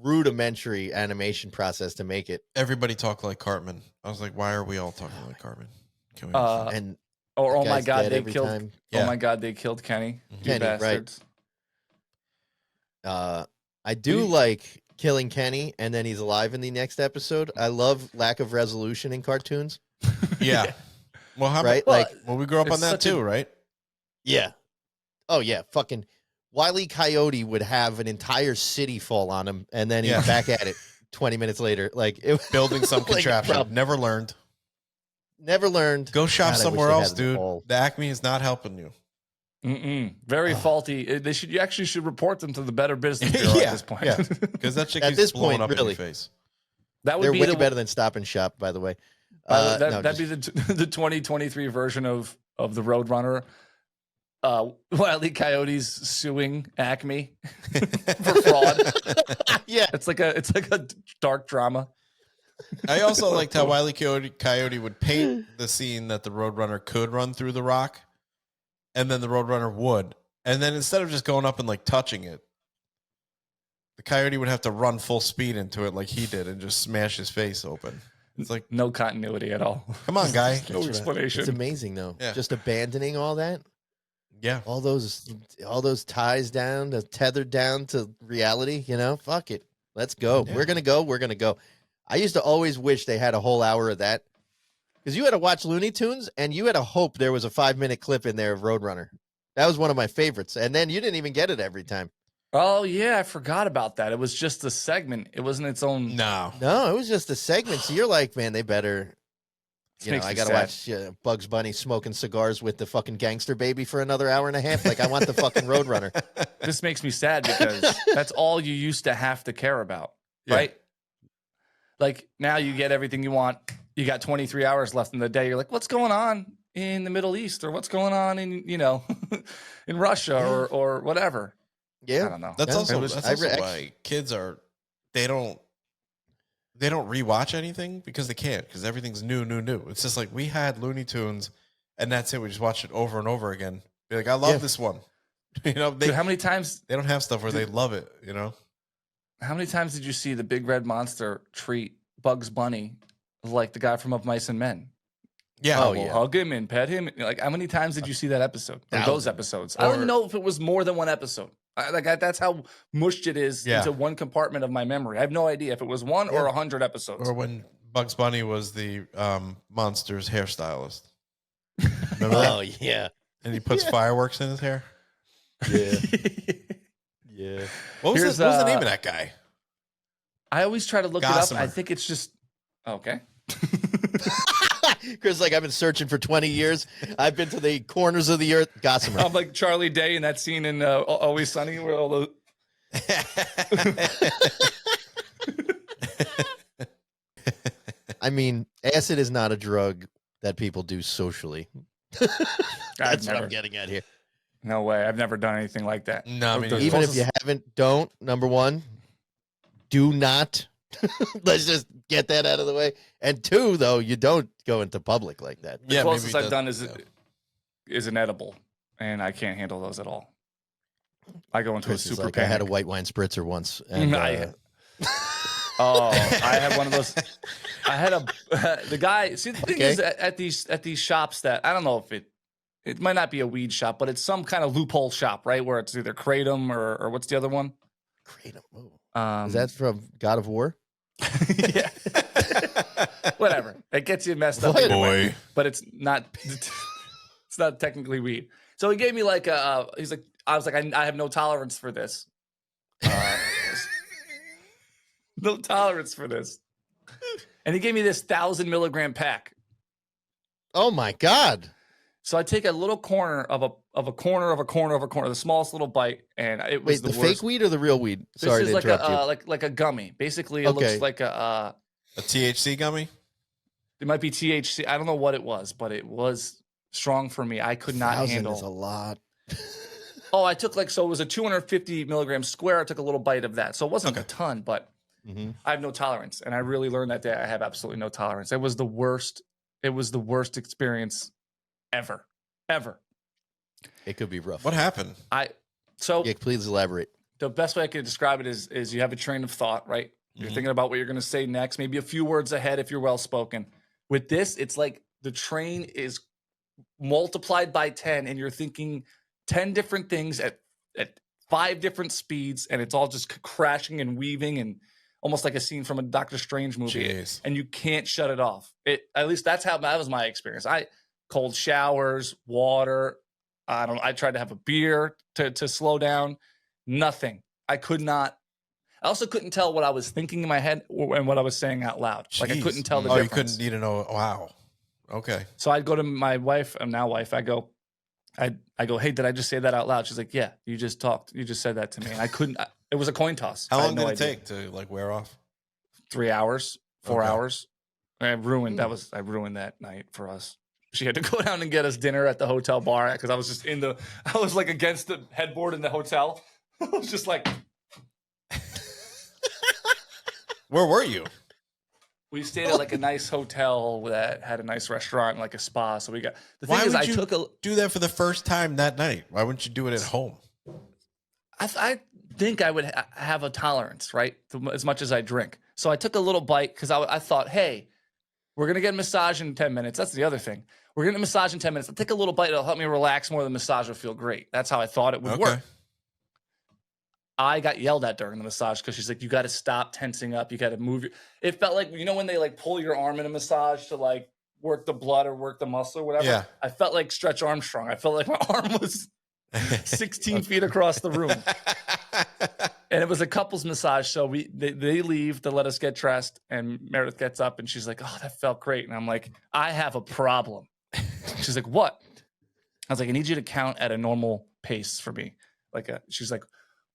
rudimentary animation process to make it. Everybody talked like Cartman. I was like, why are we all talking like Cartman? Can we understand? And Or the oh my guy's God, dead they every killed. time. Yeah. Oh my God, they killed Kenny. You Kenny, right. bastards. I do like killing Kenny and then he's alive in the next episode. I love lack of resolution in cartoons. Yeah. Well, how Right? Well, Like, well, we grew up it's on that such a- too, right? yeah. Oh, yeah. Fucking Wile E. Coyote would have an entire city fall on him and then he's Yeah. back at it 20 minutes later. Like, it Building some like a contraption. problem. Never learned. Never learned. Go shop God, I wish somewhere they else, had dude. all- The Acme is not helping you. Very faulty. They should. You actually should report them to the Better Business Bureau at this point. Yeah, because that shit At keeps this blowing point, up in really. your face. That would They're be way the better than Stop and Shop, by the way. that'd No, be the 2023 version of the Roadrunner. Wile E. Coyote's suing Acme for fraud. yeah. It's like a dark drama. I also liked how Wile E. Coyote would paint the scene that the Roadrunner could run through the rock, and then the Roadrunner would. And then instead of just going up and like touching it, the Coyote would have to run full speed into it like he did and just smash his face open. It's like, No continuity at all. come on, guy. No explanation. It's amazing though. Yeah. Just abandoning all that. Yeah. All those ties down, tethered down to reality, fuck it. Let's go. Yeah. We're gonna go. I used to always wish they had a whole hour of that. Because you had to watch Looney Tunes and you had to hope there was a 5-minute clip in there of Roadrunner. That was one of my favorites. And then you didn't even get it every time. Oh yeah, I forgot about that. It was just a segment. It wasn't its own. No. No, it was just a segment. So you're like, man, they better. This makes I me gotta sad. watch Bugs Bunny smoking cigars with the fucking gangster baby for another hour and a half. Like I want the fucking Roadrunner. This makes me sad because that's all you used to have to care about, Yeah. right? Like now you get everything you want. You got 23 hours left in the day. You're like, what's going on in the Middle East or what's going on in in Russia or whatever. Yeah, I don't know. That's Yeah, also, it was- that's I also re- why kids they don't rewatch anything because they can't, because everything's new. It's just like we had Looney Tunes and that's it. We just watch it over and over again. Be like, I love Yeah. this one. They Dude, how many times don't have stuff where they love it, How many times did you see the big red monster treat Bugs Bunny like the guy from Of Mice and Men? Yeah. Oh, we'll hug him and pet him. Like, how many times did you see that episode? Or those Thousands. episodes? I don't even know if it was more than one episode. That's how mushed it is Yeah. into one compartment of my memory. I have no idea if it was one or 100 episodes. Or when Bugs Bunny was the monster's hairstylist. Remember that? Oh yeah, And he puts fireworks in his hair. yeah, yeah. What was Here's, what was the name of that guy? I always try to look it Gossamer. up. I think it's just okay. Chris, like I've been searching for 20 years. I've been to the corners of the earth. Gossamer. I'm like Charlie Day in that scene in Always Sunny where all the I mean, acid is not a drug that people do socially. That's what I'm getting at here. No way. I've never done anything like that. No, I mean, The Even if closest- you haven't, don't. Number one, do not. Let's just get that out of the way. And two, though, you don't go into public like that. the yeah, closest maybe I've done yeah. is an edible, and I can't handle those at all. I go into Chris a is super like, I had a panic. white wine spritzer once. And, Oh, I had one of those. I had the guy. See, the thing Okay. is at these shops that I don't know if it might not be a weed shop, but it's some kind of loophole shop, right? Where it's either Kratom or what's the other one? Kratom. Oh. Is Um, that from God of War? yeah. Whatever. It gets you messed up, What? either way, Boy. but it's not. It's not technically weed. So he gave me like a. He's like, I was like, I have no tolerance for this. No tolerance for this. And he gave me this 1,000 milligram pack. Oh my God. So I take a little corner of a corner, the smallest little bite, and it was Wait, the worst. fake weed or the real weed? This Sorry is to like interrupt you. like a gummy. Basically, it Okay. looks like A THC gummy? it might be THC. I don't know what it was, but it was strong for me. I could not 1,000 handle. is a lot. Oh, I took so it was a 250 milligram square. I took a little bite of that, so it wasn't a Okay. ton, but Mhm. I have no tolerance, and I really learned that day. I have absolutely no tolerance. It was the worst. It was the worst experience ever. It could be rough. What happened? So Yeah, please elaborate. the best way I can describe it is you have a train of thought, right? You're Mhm. thinking about what you're going to say next, maybe a few words ahead if you're well spoken. With this, it's like the train is multiplied by 10 and you're thinking 10 different things at 5 different speeds, and it's all just crashing and weaving and almost like a scene from a Doctor Strange movie. Jeez. And you can't shut it off. At least that was my experience. Cold showers, water. I tried to have a beer to slow down. Nothing. I could not. I also couldn't tell what I was thinking in my head and what I was saying out loud. Like I couldn't tell the difference. You couldn't need to know. Wow. Okay. So I'd go to my wife, now wife. I go, hey, did I just say that out loud? She's like, yeah, you just talked. You just said that to me. And I couldn't. It was a coin toss. How long did it take to like wear off? 3 hours, 4 Okay. hours. I ruined that night for us. She had to go down and get us dinner at the hotel bar because I was just I was like against the headboard in the hotel. I was just like, where were you? We stayed at like a nice hotel that had a nice restaurant, like a spa. So we got the thing Why is, would I you took do that for the first time that night? Why wouldn't you do it at home? I think I would have a tolerance, right? As much as I drink. So I took a little bite because I thought, hey, we're going to get a massage in 10 minutes. That's the other thing. We're going to massage in 10 minutes. I'll take a little bite. It'll help me relax more. The massage will feel great. That's how I thought it would work. I got yelled at during the massage because she's like, you got to stop tensing up. You got to move. It felt like, when they like pull your arm in a massage to like work the blood or work the muscle or whatever. Yeah. I felt like Stretch Armstrong. I felt like my arm was 16 feet across the room. And it was a couples massage. So they leave to let us get dressed. And Meredith gets up and she's like, oh, that felt great. And I'm like, I have a problem. She's like, what? I was like, I need you to count at a normal pace for me. She's like,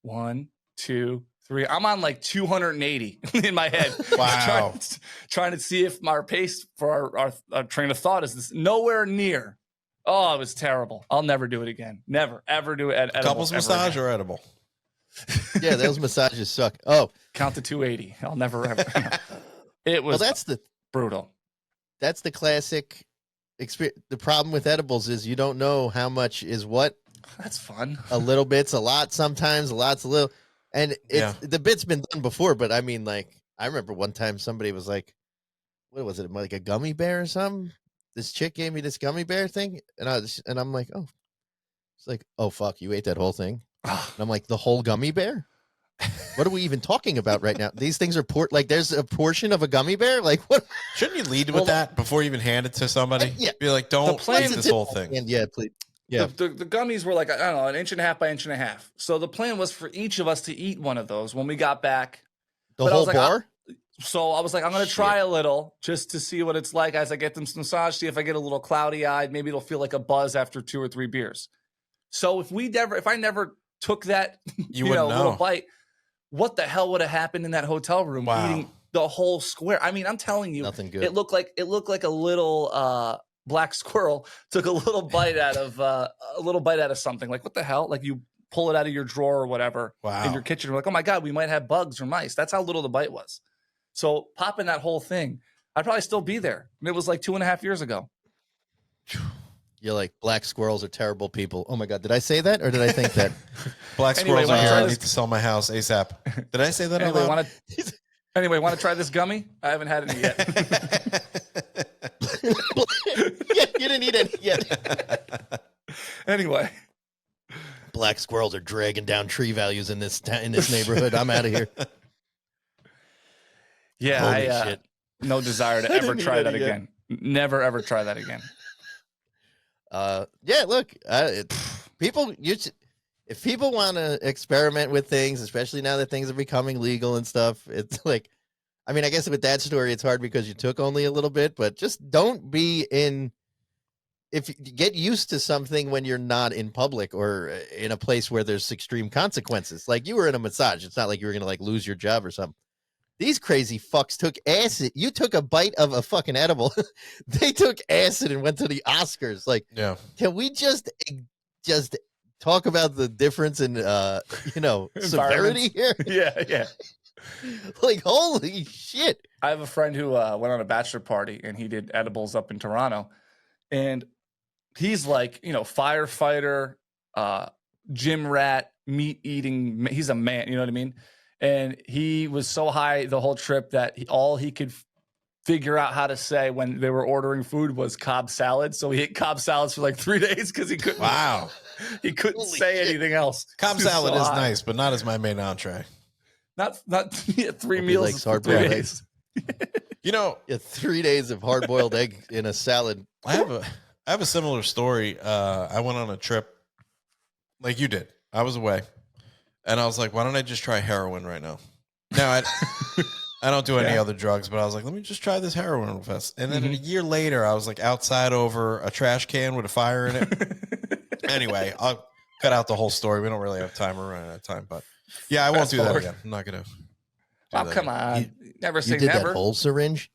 1, 2, 3. I'm on like 280 in my head. Wow. trying to see if our pace for our train of thought is this nowhere near. Oh, it was terrible. I'll never do it again. Never, ever do it. Couples massage or edible? Yeah, those massages suck. Oh, count to 280. I'll never ever. It was brutal. That's the classic experience. The problem with edibles is you don't know how much is what. That's fun. A little bit's a lot sometimes, a lot's a little. And the bit's been done before, but I mean, like, I remember one time somebody was like, what was it, like a gummy bear or something? This chick gave me this gummy bear thing, and I'm like, oh. It's like, oh, fuck, you ate that whole thing? And I'm like, the whole gummy bear? What are we even talking about right now? These things are like there's a portion of a gummy bear? Like, what? Shouldn't you lead with that before you even hand it to somebody? Yeah. Be like, don't eat this whole thing. And yeah, please. Yeah. The gummies were like, I don't know, 1.5 inches by 1.5 inches. So the plan was for each of us to eat one of those when we got back. The whole like, bar? So I was like, I'm going to try a little just to see what it's like as I get them some massage, see if I get a little cloudy-eyed. Maybe it'll feel like a buzz after 2 or 3 beers. So if I never took that little bite, what the hell would have happened in that hotel room eating the whole square? I mean, I'm telling you, nothing good. It looked like a little black squirrel took a little bite out of something. Like, what the hell? Like, you pull it out of your drawer or whatever in your kitchen. You're like, oh my God, we might have bugs or mice. That's how little the bite was. So popping that whole thing, I'd probably still be there. And it was like 2.5 years ago. You're like, black squirrels are terrible people. Oh my God, did I say that or did I think that? Black squirrels are here. I need to sell my house ASAP. Did I say that? Anyway, want to try this gummy? I haven't had any yet. Yeah, you didn't eat any yet. Anyway, black squirrels are dragging down tree values in this neighborhood. I'm out of here. Yeah, Holy shit. No desire to ever try that again. Never ever try that again. Yeah, look, if people want to experiment with things, especially now that things are becoming legal and stuff, it's like, I mean, I guess with that story, it's hard because you took only a little bit, but just don't if you get used to something when you're not in public or in a place where there's extreme consequences. Like, you were in a massage. It's not like you were going to like lose your job or something. These crazy fucks took acid. You took a bite of a fucking edible. They took acid and went to the Oscars. Like, can we just talk about the difference in, severity here? Yeah. Like, holy shit. I have a friend who went on a bachelor party and he did edibles up in Toronto. And he's like, firefighter, gym rat, meat eating. He's a man, you know what I mean? And he was so high the whole trip that all he could figure out how to say when they were ordering food was Cobb salad. So he ate Cobb salads for like 3 days because he couldn't. Wow. He couldn't Holy say shit. anything else. Cobb He was salad so is high. nice, but not as my main entree. Not yeah, 3 Hope he meals likes for 3 hard-boiled days. You know, Yeah, 3 days of hard-boiled egg in a salad. I have a similar story. I went on a trip like you did. I was away, and I was like, why don't I just try heroin right now? Now I don't do any Yeah. other drugs, but I was like, let me just try this heroin fest. And then a year later, I was like outside over a trash can with a fire in it. Anyway, I'll cut out the whole story. We don't really have time. We're running out of time, but yeah, I won't Fast do that forward. again. I'm not gonna. Oh, come on. Never You say did never. that whole syringe?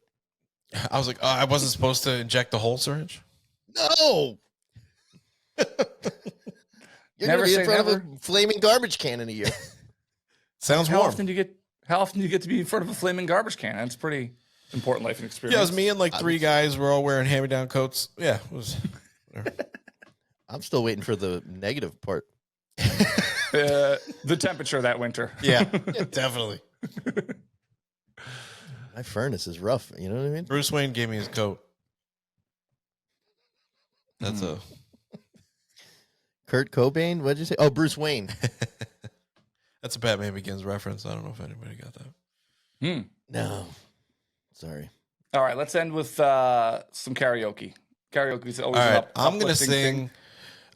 I was like, oh, I wasn't supposed to inject the whole syringe. No. You're Never going to be say in front never. of a flaming garbage can in a year. Sounds How warm. often do you get to be in front of a flaming garbage can? That's pretty important life experience. Yeah, it was me and like 3 guys. We're all wearing hand-me-down coats. Yeah, it was. I'm still waiting for the negative part. The temperature that winter. Yeah, definitely. My furnace is rough. You know what I mean? Bruce Wayne gave me his coat. That's a. Kurt Cobain? What did you say? Oh, Bruce Wayne. That's a Batman Begins reference. I don't know if anybody got that. No. Sorry. All right, let's end with some karaoke. Karaoke is always All an right, I'm gonna uplifting sing.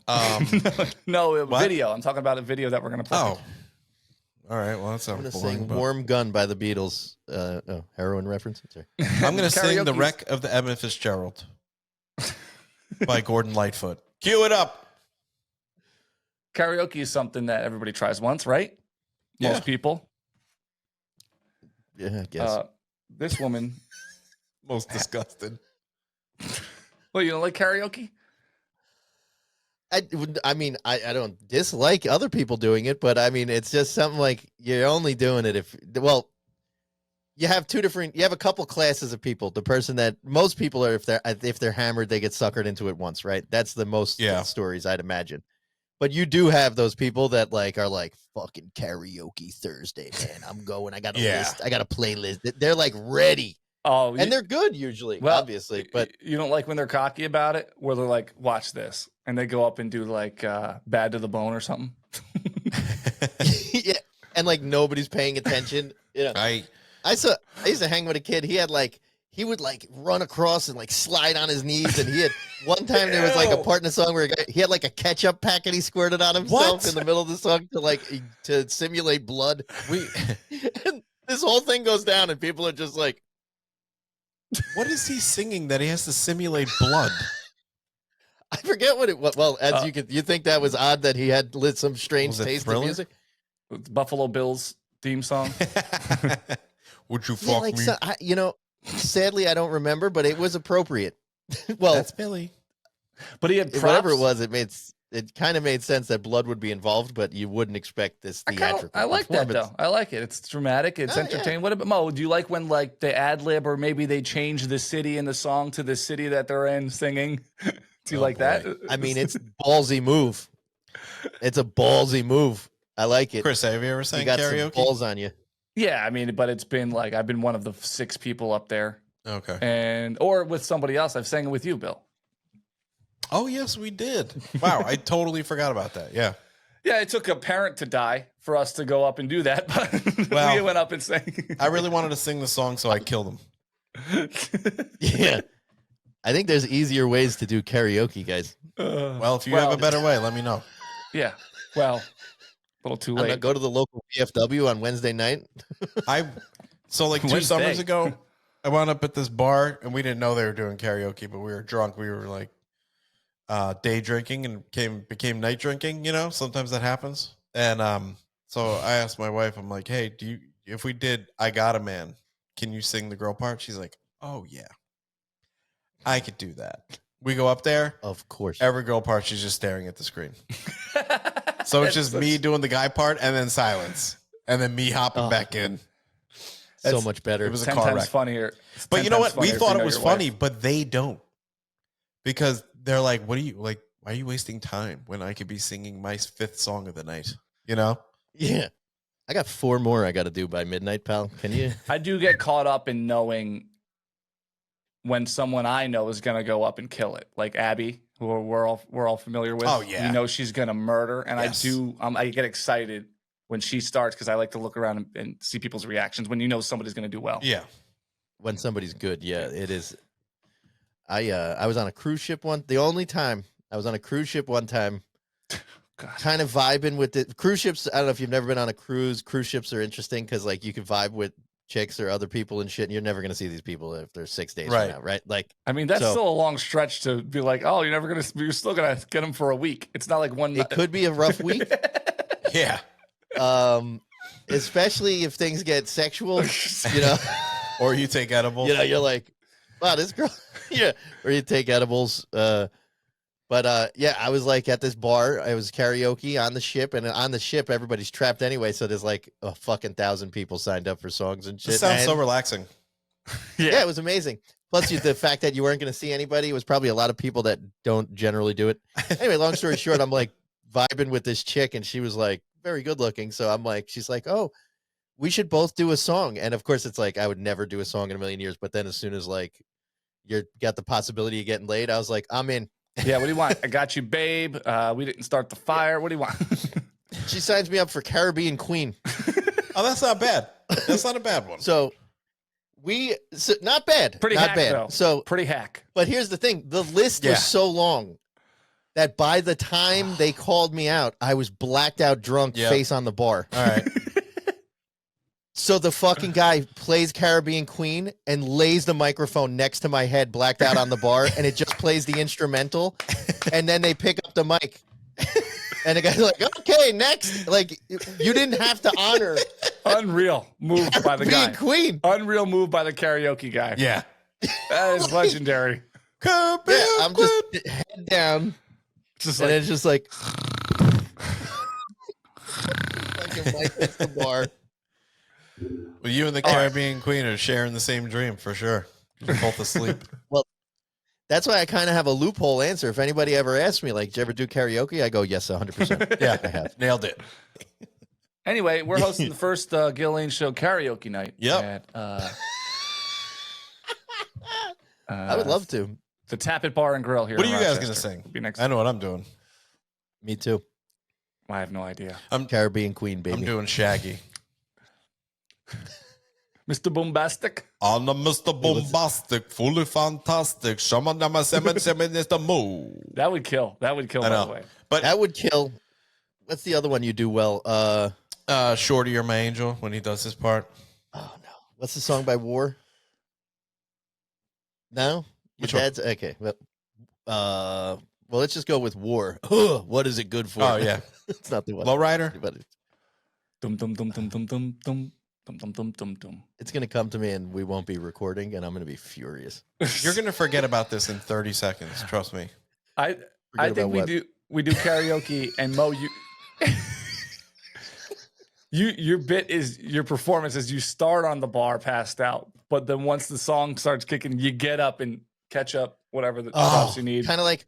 thing. No, What? video. I'm talking about a video that we're gonna play. Oh, all right. Well, that I'm sounds going to boring. sing but- Warm Gun by the Beatles. Heroin reference? Sorry. I'm gonna sing "The Karaoke's- Wreck of the Emmett Fitzgerald" by Gordon Lightfoot. Cue it up. Karaoke is something that everybody tries once, right? Yeah. Most people. Yeah, I guess. This woman. Most disgusted. Well, you don't like karaoke? I mean, I don't dislike other people doing it, but I mean, it's just something like you're only doing it if, well, you have a couple classes of people. The person that most people are, if they're hammered, they get suckered into it once, right? That's the most stories I'd imagine. But you do have those people that like are like fucking karaoke Thursday, man. I'm going. I got a list. I got a playlist. They're like ready. Oh, And they're good usually, well, obviously. But you don't like when they're cocky about it, where they're like, "Watch this," and they go up and do like "Bad to the Bone" or something. yeah, and like nobody's paying attention. You know, I used to hang with a kid. He would like run across and like slide on his knees. And he had one time there was like a part in the song where he had like a ketchup packet he squirted on himself in the middle of the song to simulate blood. And this whole thing goes down and people are just like, What is he singing that he has to simulate blood? I forget what it was. Well, as you think that was odd that he had lit some strange Was it taste Thriller? in music. Buffalo Bills theme song. Would you Yeah, fuck like me? sadly I don't remember, but it was appropriate. Well, That's Billy. But he had props. whatever it was, it kind of made sense that blood would be involved, but you wouldn't expect this theatrical. I like that performance. though. I like it. It's dramatic. It's Oh, yeah. entertaining. What about Mo? Do you like when like they ad lib or maybe they change the city in the song to the city that they're in singing? Do you like that? I mean, it's a ballsy move. It's a ballsy move. I like it. Chris, have you ever sang You got some karaoke? balls on you. Yeah, I mean, but it's been like I've been one of the 6 people up there, Okay. or with somebody else. I've sang it with you, Bill. Oh yes, we did. Wow, I totally forgot about that. Yeah. Yeah, it took a parent to die for us to go up and do that, but Well, we went up and sang. I really wanted to sing the song, so I killed him. Yeah. I think there's easier ways to do karaoke, guys. Well, if you have a better way, let me know. Yeah. Well, a little too late. Go to the local VFW on Wednesday night. So like 2 Wednesday. summers ago, I wound up at this bar and we didn't know they were doing karaoke, but we were drunk. We were like day drinking and became night drinking, sometimes that happens. And so I asked my wife, I'm like, hey, if we did I Got a Man, can you sing the girl part? She's like, oh yeah, I could do that. We go up there. Of course. Every girl part, she's just staring at the screen. So it's just me doing the guy part and then silence. And then me hopping back in. So much better. It was a 10 car times wreck. funnier. But 10 you know times what? We funnier if thought you it know was your funny, wife. but they don't. Because they're like, why are you wasting time when I could be singing my 5th song of the night? Yeah. I got 4 more I got to do by midnight, pal. Can you? I do get caught up in knowing when someone I know is going to go up and kill it, like Abby, who we're all familiar with. Oh, yeah. You know she's going to murder, and Yes. I get excited when she starts because I like to look around and see people's reactions when you know somebody's going to do well. Yeah. When somebody's good, yeah, it is. I was on a cruise ship the only time I was on a cruise ship one time, God. kind of vibing with the cruise ships. I don't know if you've never been on a cruise. Cruise ships are interesting because like you can vibe with chicks or other people and shit, and you're never gonna see these people if they're 6 days Right. from now, right? Like, I mean, that's So- still a long stretch to be like, oh, you're still gonna get them for a week. It's not like one. it could be a rough week, Yeah. especially if things get sexual, you know. Or you take edibles. You know, you're like, wow, this girl, yeah. Or you take edibles. But yeah, I was like at this bar. I was karaoke on the ship, and on the ship, everybody's trapped anyway. So there's like a fucking 1,000 people signed up for songs and shit. This sounds And- so relaxing. yeah, it was amazing. Plus, the fact that you weren't going to see anybody was probably a lot of people that don't generally do it. Anyway, long story short, I'm like vibing with this chick, and she was like very good looking. So I'm like, she's like, oh, we should both do a song. And of course, it's like I would never do a song in a million years. But then as soon as like you got the possibility of getting laid, I was like, I'm in. Yeah, what do you want? I got you, babe. We didn't start the fire. What do you want? She signs me up for Caribbean Queen. Oh, that's not bad. That's not a bad one. So not bad. Pretty not hack, bad. though. So, Pretty hack. but here's the thing: the list Yeah. was so long that by the time they called me out, I was blacked out, drunk, Yep. face on the bar. All right. So the fucking guy plays Caribbean Queen and lays the microphone next to my head, blacked out on the bar, and it just plays the instrumental, and then they pick up the mic. And the guy's like, okay, next. Like, you didn't have to honor Unreal move by the being guy. Queen. Unreal move by the karaoke guy. Yeah. That is legendary. Yeah, I'm just head down, Just and like, it's just like, fucking mic hits the bar. Well, you and the Caribbean Queen are sharing the same dream for sure. You're both asleep. That's why I kind of have a loophole answer. If anybody ever asks me, like, did you ever do karaoke? I go, yes, 100%. Yeah, I have. Nailed it. anyway, we're hosting the first Gill Lane Show karaoke night. Yep. At, I would love to. the Tappet Bar and Grill here. What are in you guys Rochester. going to sing? Will be next. I know what I'm doing. Me too. I have no idea. Caribbean Queen, baby. I'm doing Shaggy. Mr. Bombastic. On the Mr. Bombastic, fully fantastic. Someone number 7 is the move. That would kill. That would kill, I by know. the way. But That would kill. What's the other one you do well? Shorty, you're my angel when he does his part. Oh no. What's the song by War? No? Your Which one? dad's okay. Well, let's just go with War. What is it good for? Oh, yeah. It's not the one. Lowrider? But Dum dum dum dum dum dum dum dum dum dum dum dum. it's gonna come to me and we won't be recording and I'm gonna be furious. You're going to forget about this in 30 seconds. Trust me. I Forget think about what? we do karaoke and Mo your bit is your performance is you start on the bar passed out, but then once the song starts kicking, you get up and catch up whatever the stops you need. Kind of like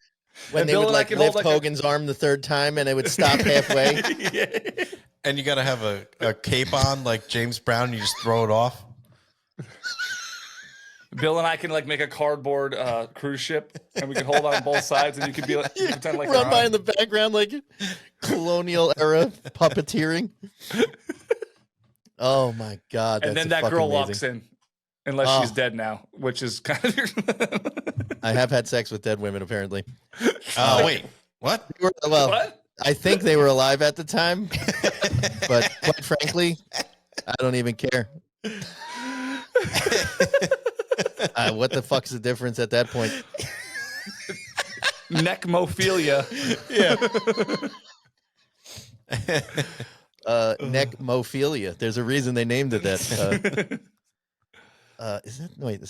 when And they Bill would and I like can lift hold, like, a- Hogan's arm the third time and it would stop halfway. Yeah. And you got to have a cape on like James Brown. You just throw it off. Bill and I can like make a cardboard cruise ship, and we can hold on both sides, and you can be like pretend like Run you're by on. in the background like colonial era puppeteering. Oh my god! And then that's that girl fucking walks amazing. in, unless Oh. she's dead now, which is kind of. I have had sex with dead women apparently. Oh, wait. What? Well, What? I think they were alive at the time, but quite frankly, I don't even care. What the fuck's the difference at that point? Neckmophilia. Neckmophilia. There's a reason they named it that. Is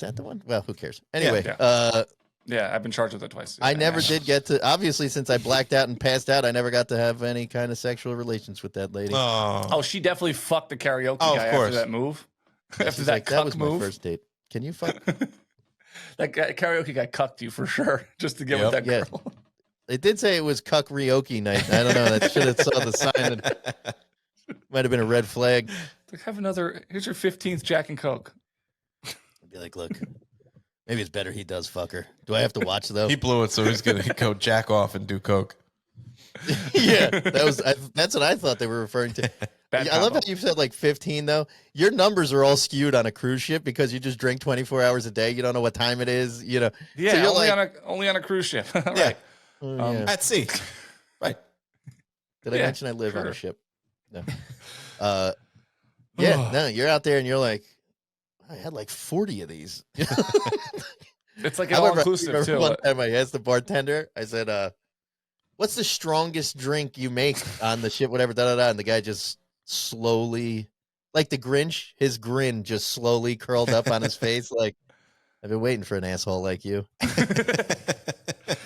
that the one? Well, who cares? Anyway, Yeah. Yeah, I've been charged with it twice. I never did get to. Obviously, since I blacked out and passed out, I never got to have any kind of sexual relations with that lady. Oh. she definitely fucked the karaoke Oh, of guy course. after that move. After She's that like, that cuck was move. my first date. Can you fuck? That guy, karaoke guy cucked you for sure, just to get Yep. with that Yeah. girl. It did say it was cuck karaoke night. I don't know. That should have saw the sign. That might have been a red flag. Like, have another. Here's your 15th Jack and Coke. I'd be like, look, Maybe it's better he does fucker. Do I have to watch though? He blew it, so he's gonna go jack off and do coke. Yeah, that's what I thought they were referring to. Bad I love combo. how you said like 15 though. Your numbers are all skewed on a cruise ship because you just drink 24 hours a day. You don't know what time it is. You know. Yeah, so you're only, like, only on a cruise ship. Right. Yeah, yeah. at sea. Right. Did I Yeah, mention I live on sure. a ship? No. Yeah, no, you're out there and you're like, I had like 40 of these. It's like an I remember- all-inclusive, remember too. One time I asked the bartender, I said, what's the strongest drink you make on the ship, whatever, da-da-da, and the guy just slowly, like the Grinch, his grin just slowly curled up on his face, like, I've been waiting for an asshole like you.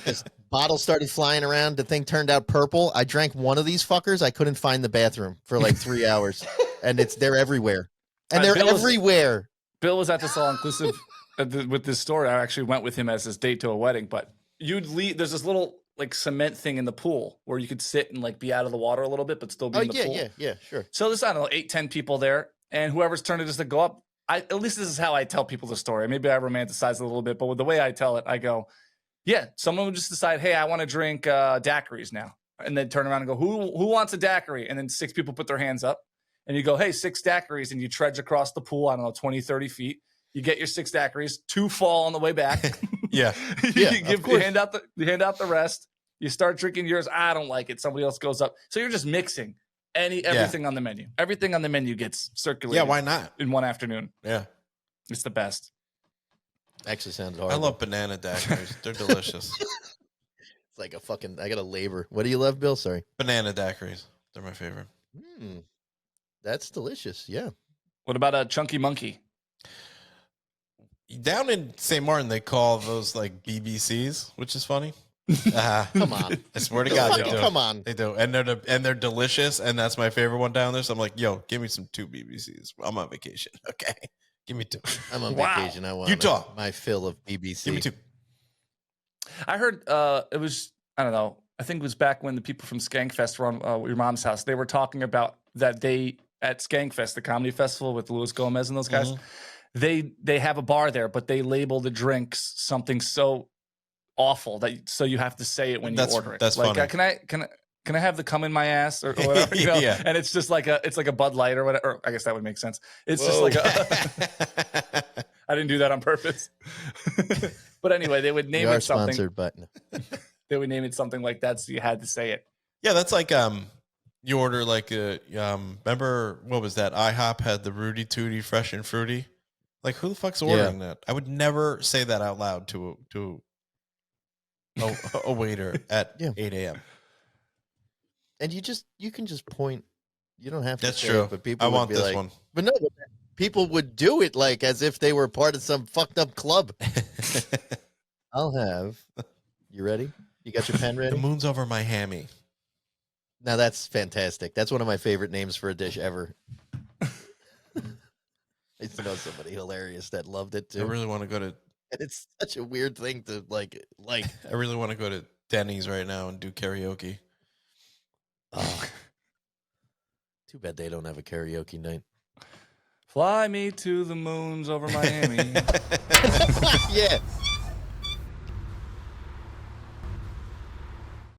This bottle started flying around. The thing turned out purple. I drank one of these fuckers. I couldn't find the bathroom for like 3 hours, and they're everywhere, and they're Bill was- everywhere. Bill was at this all-inclusive with this story. I actually went with him as his date to a wedding, but you'd leave. There's this little like cement thing in the pool where you could sit and like be out of the water a little bit, but still be Oh in the pool. yeah, sure. So there's, I don't know, 8-10 people there, and whoever's turn it is to go up. At least this is how I tell people the story. Maybe I romanticize it a little bit, but with the way I tell it, I go, yeah, someone would just decide, hey, I want to drink daiquiris now. And then turn around and go, who wants a daiquiri? And then 6 people put their hands up. And you go, hey, 6 daiquiris. And you trudge across the pool, I don't know, 20, 30 feet. You get your 6 daiquiris, 2 fall on the way back. Yeah. Yeah, you hand out the rest. You start drinking yours. I don't like it. Somebody else goes up. So you're just mixing everything on the menu. Everything on the menu gets circulated. Yeah, why not? In one afternoon. Yeah. It's the best. Actually sounds I horrible. love banana daiquiris. They're delicious. It's like a fucking. I got a labor. What do you love, Bill? Sorry. Banana daiquiris. They're my favorite. That's delicious. Yeah. What about a chunky monkey? Down in St. Martin, they call those like BBCs, which is funny. Come on. I swear to God, they Fucking do. come on. They do, and they're delicious, and that's my favorite one down there. So I'm like, yo, give me some 2 BBCs. I'm on vacation. Okay, give me 2. I'm on Wow. vacation. I want Utah. my fill of BBC. Give me 2. I heard it was, I don't know, I think it was back when the people from Skankfest were on your mom's house. They were talking about that they, at Skankfest, the comedy festival with Luis Gomez and those guys, they have a bar there, but they label the drinks something so awful that so you have to say it when you order it. That's like, funny. can I have the cum in my ass or whatever? You know? Yeah. And it's just like a Bud Light or whatever. Or I guess that would make sense. It's just like I didn't do that on purpose. But anyway, they would name We are it something. sponsored, but They would name it something like that, so you had to say it. Yeah, that's like you order like a remember what was that? IHOP had the Rudy Tooty Fresh and Fruity. Like, who the fuck's ordering that? I would never say that out loud to a waiter at 8 a.m. and you can just point. You don't have to. That's say true. It, but people I would want be this like, one. But no, people would do it like as if they were part of some fucked up club. I'll have. You ready? You got your pen The ready? moon's over my hammy. Now that's fantastic. That's one of my favorite names for a dish ever. I used to know somebody hilarious that loved it I too. really want to go to. And it's such a weird thing to like. I really want to go to Denny's right now and do karaoke. Oh. Too bad they don't have a karaoke night. Fly me to the moons over Miami. Yeah.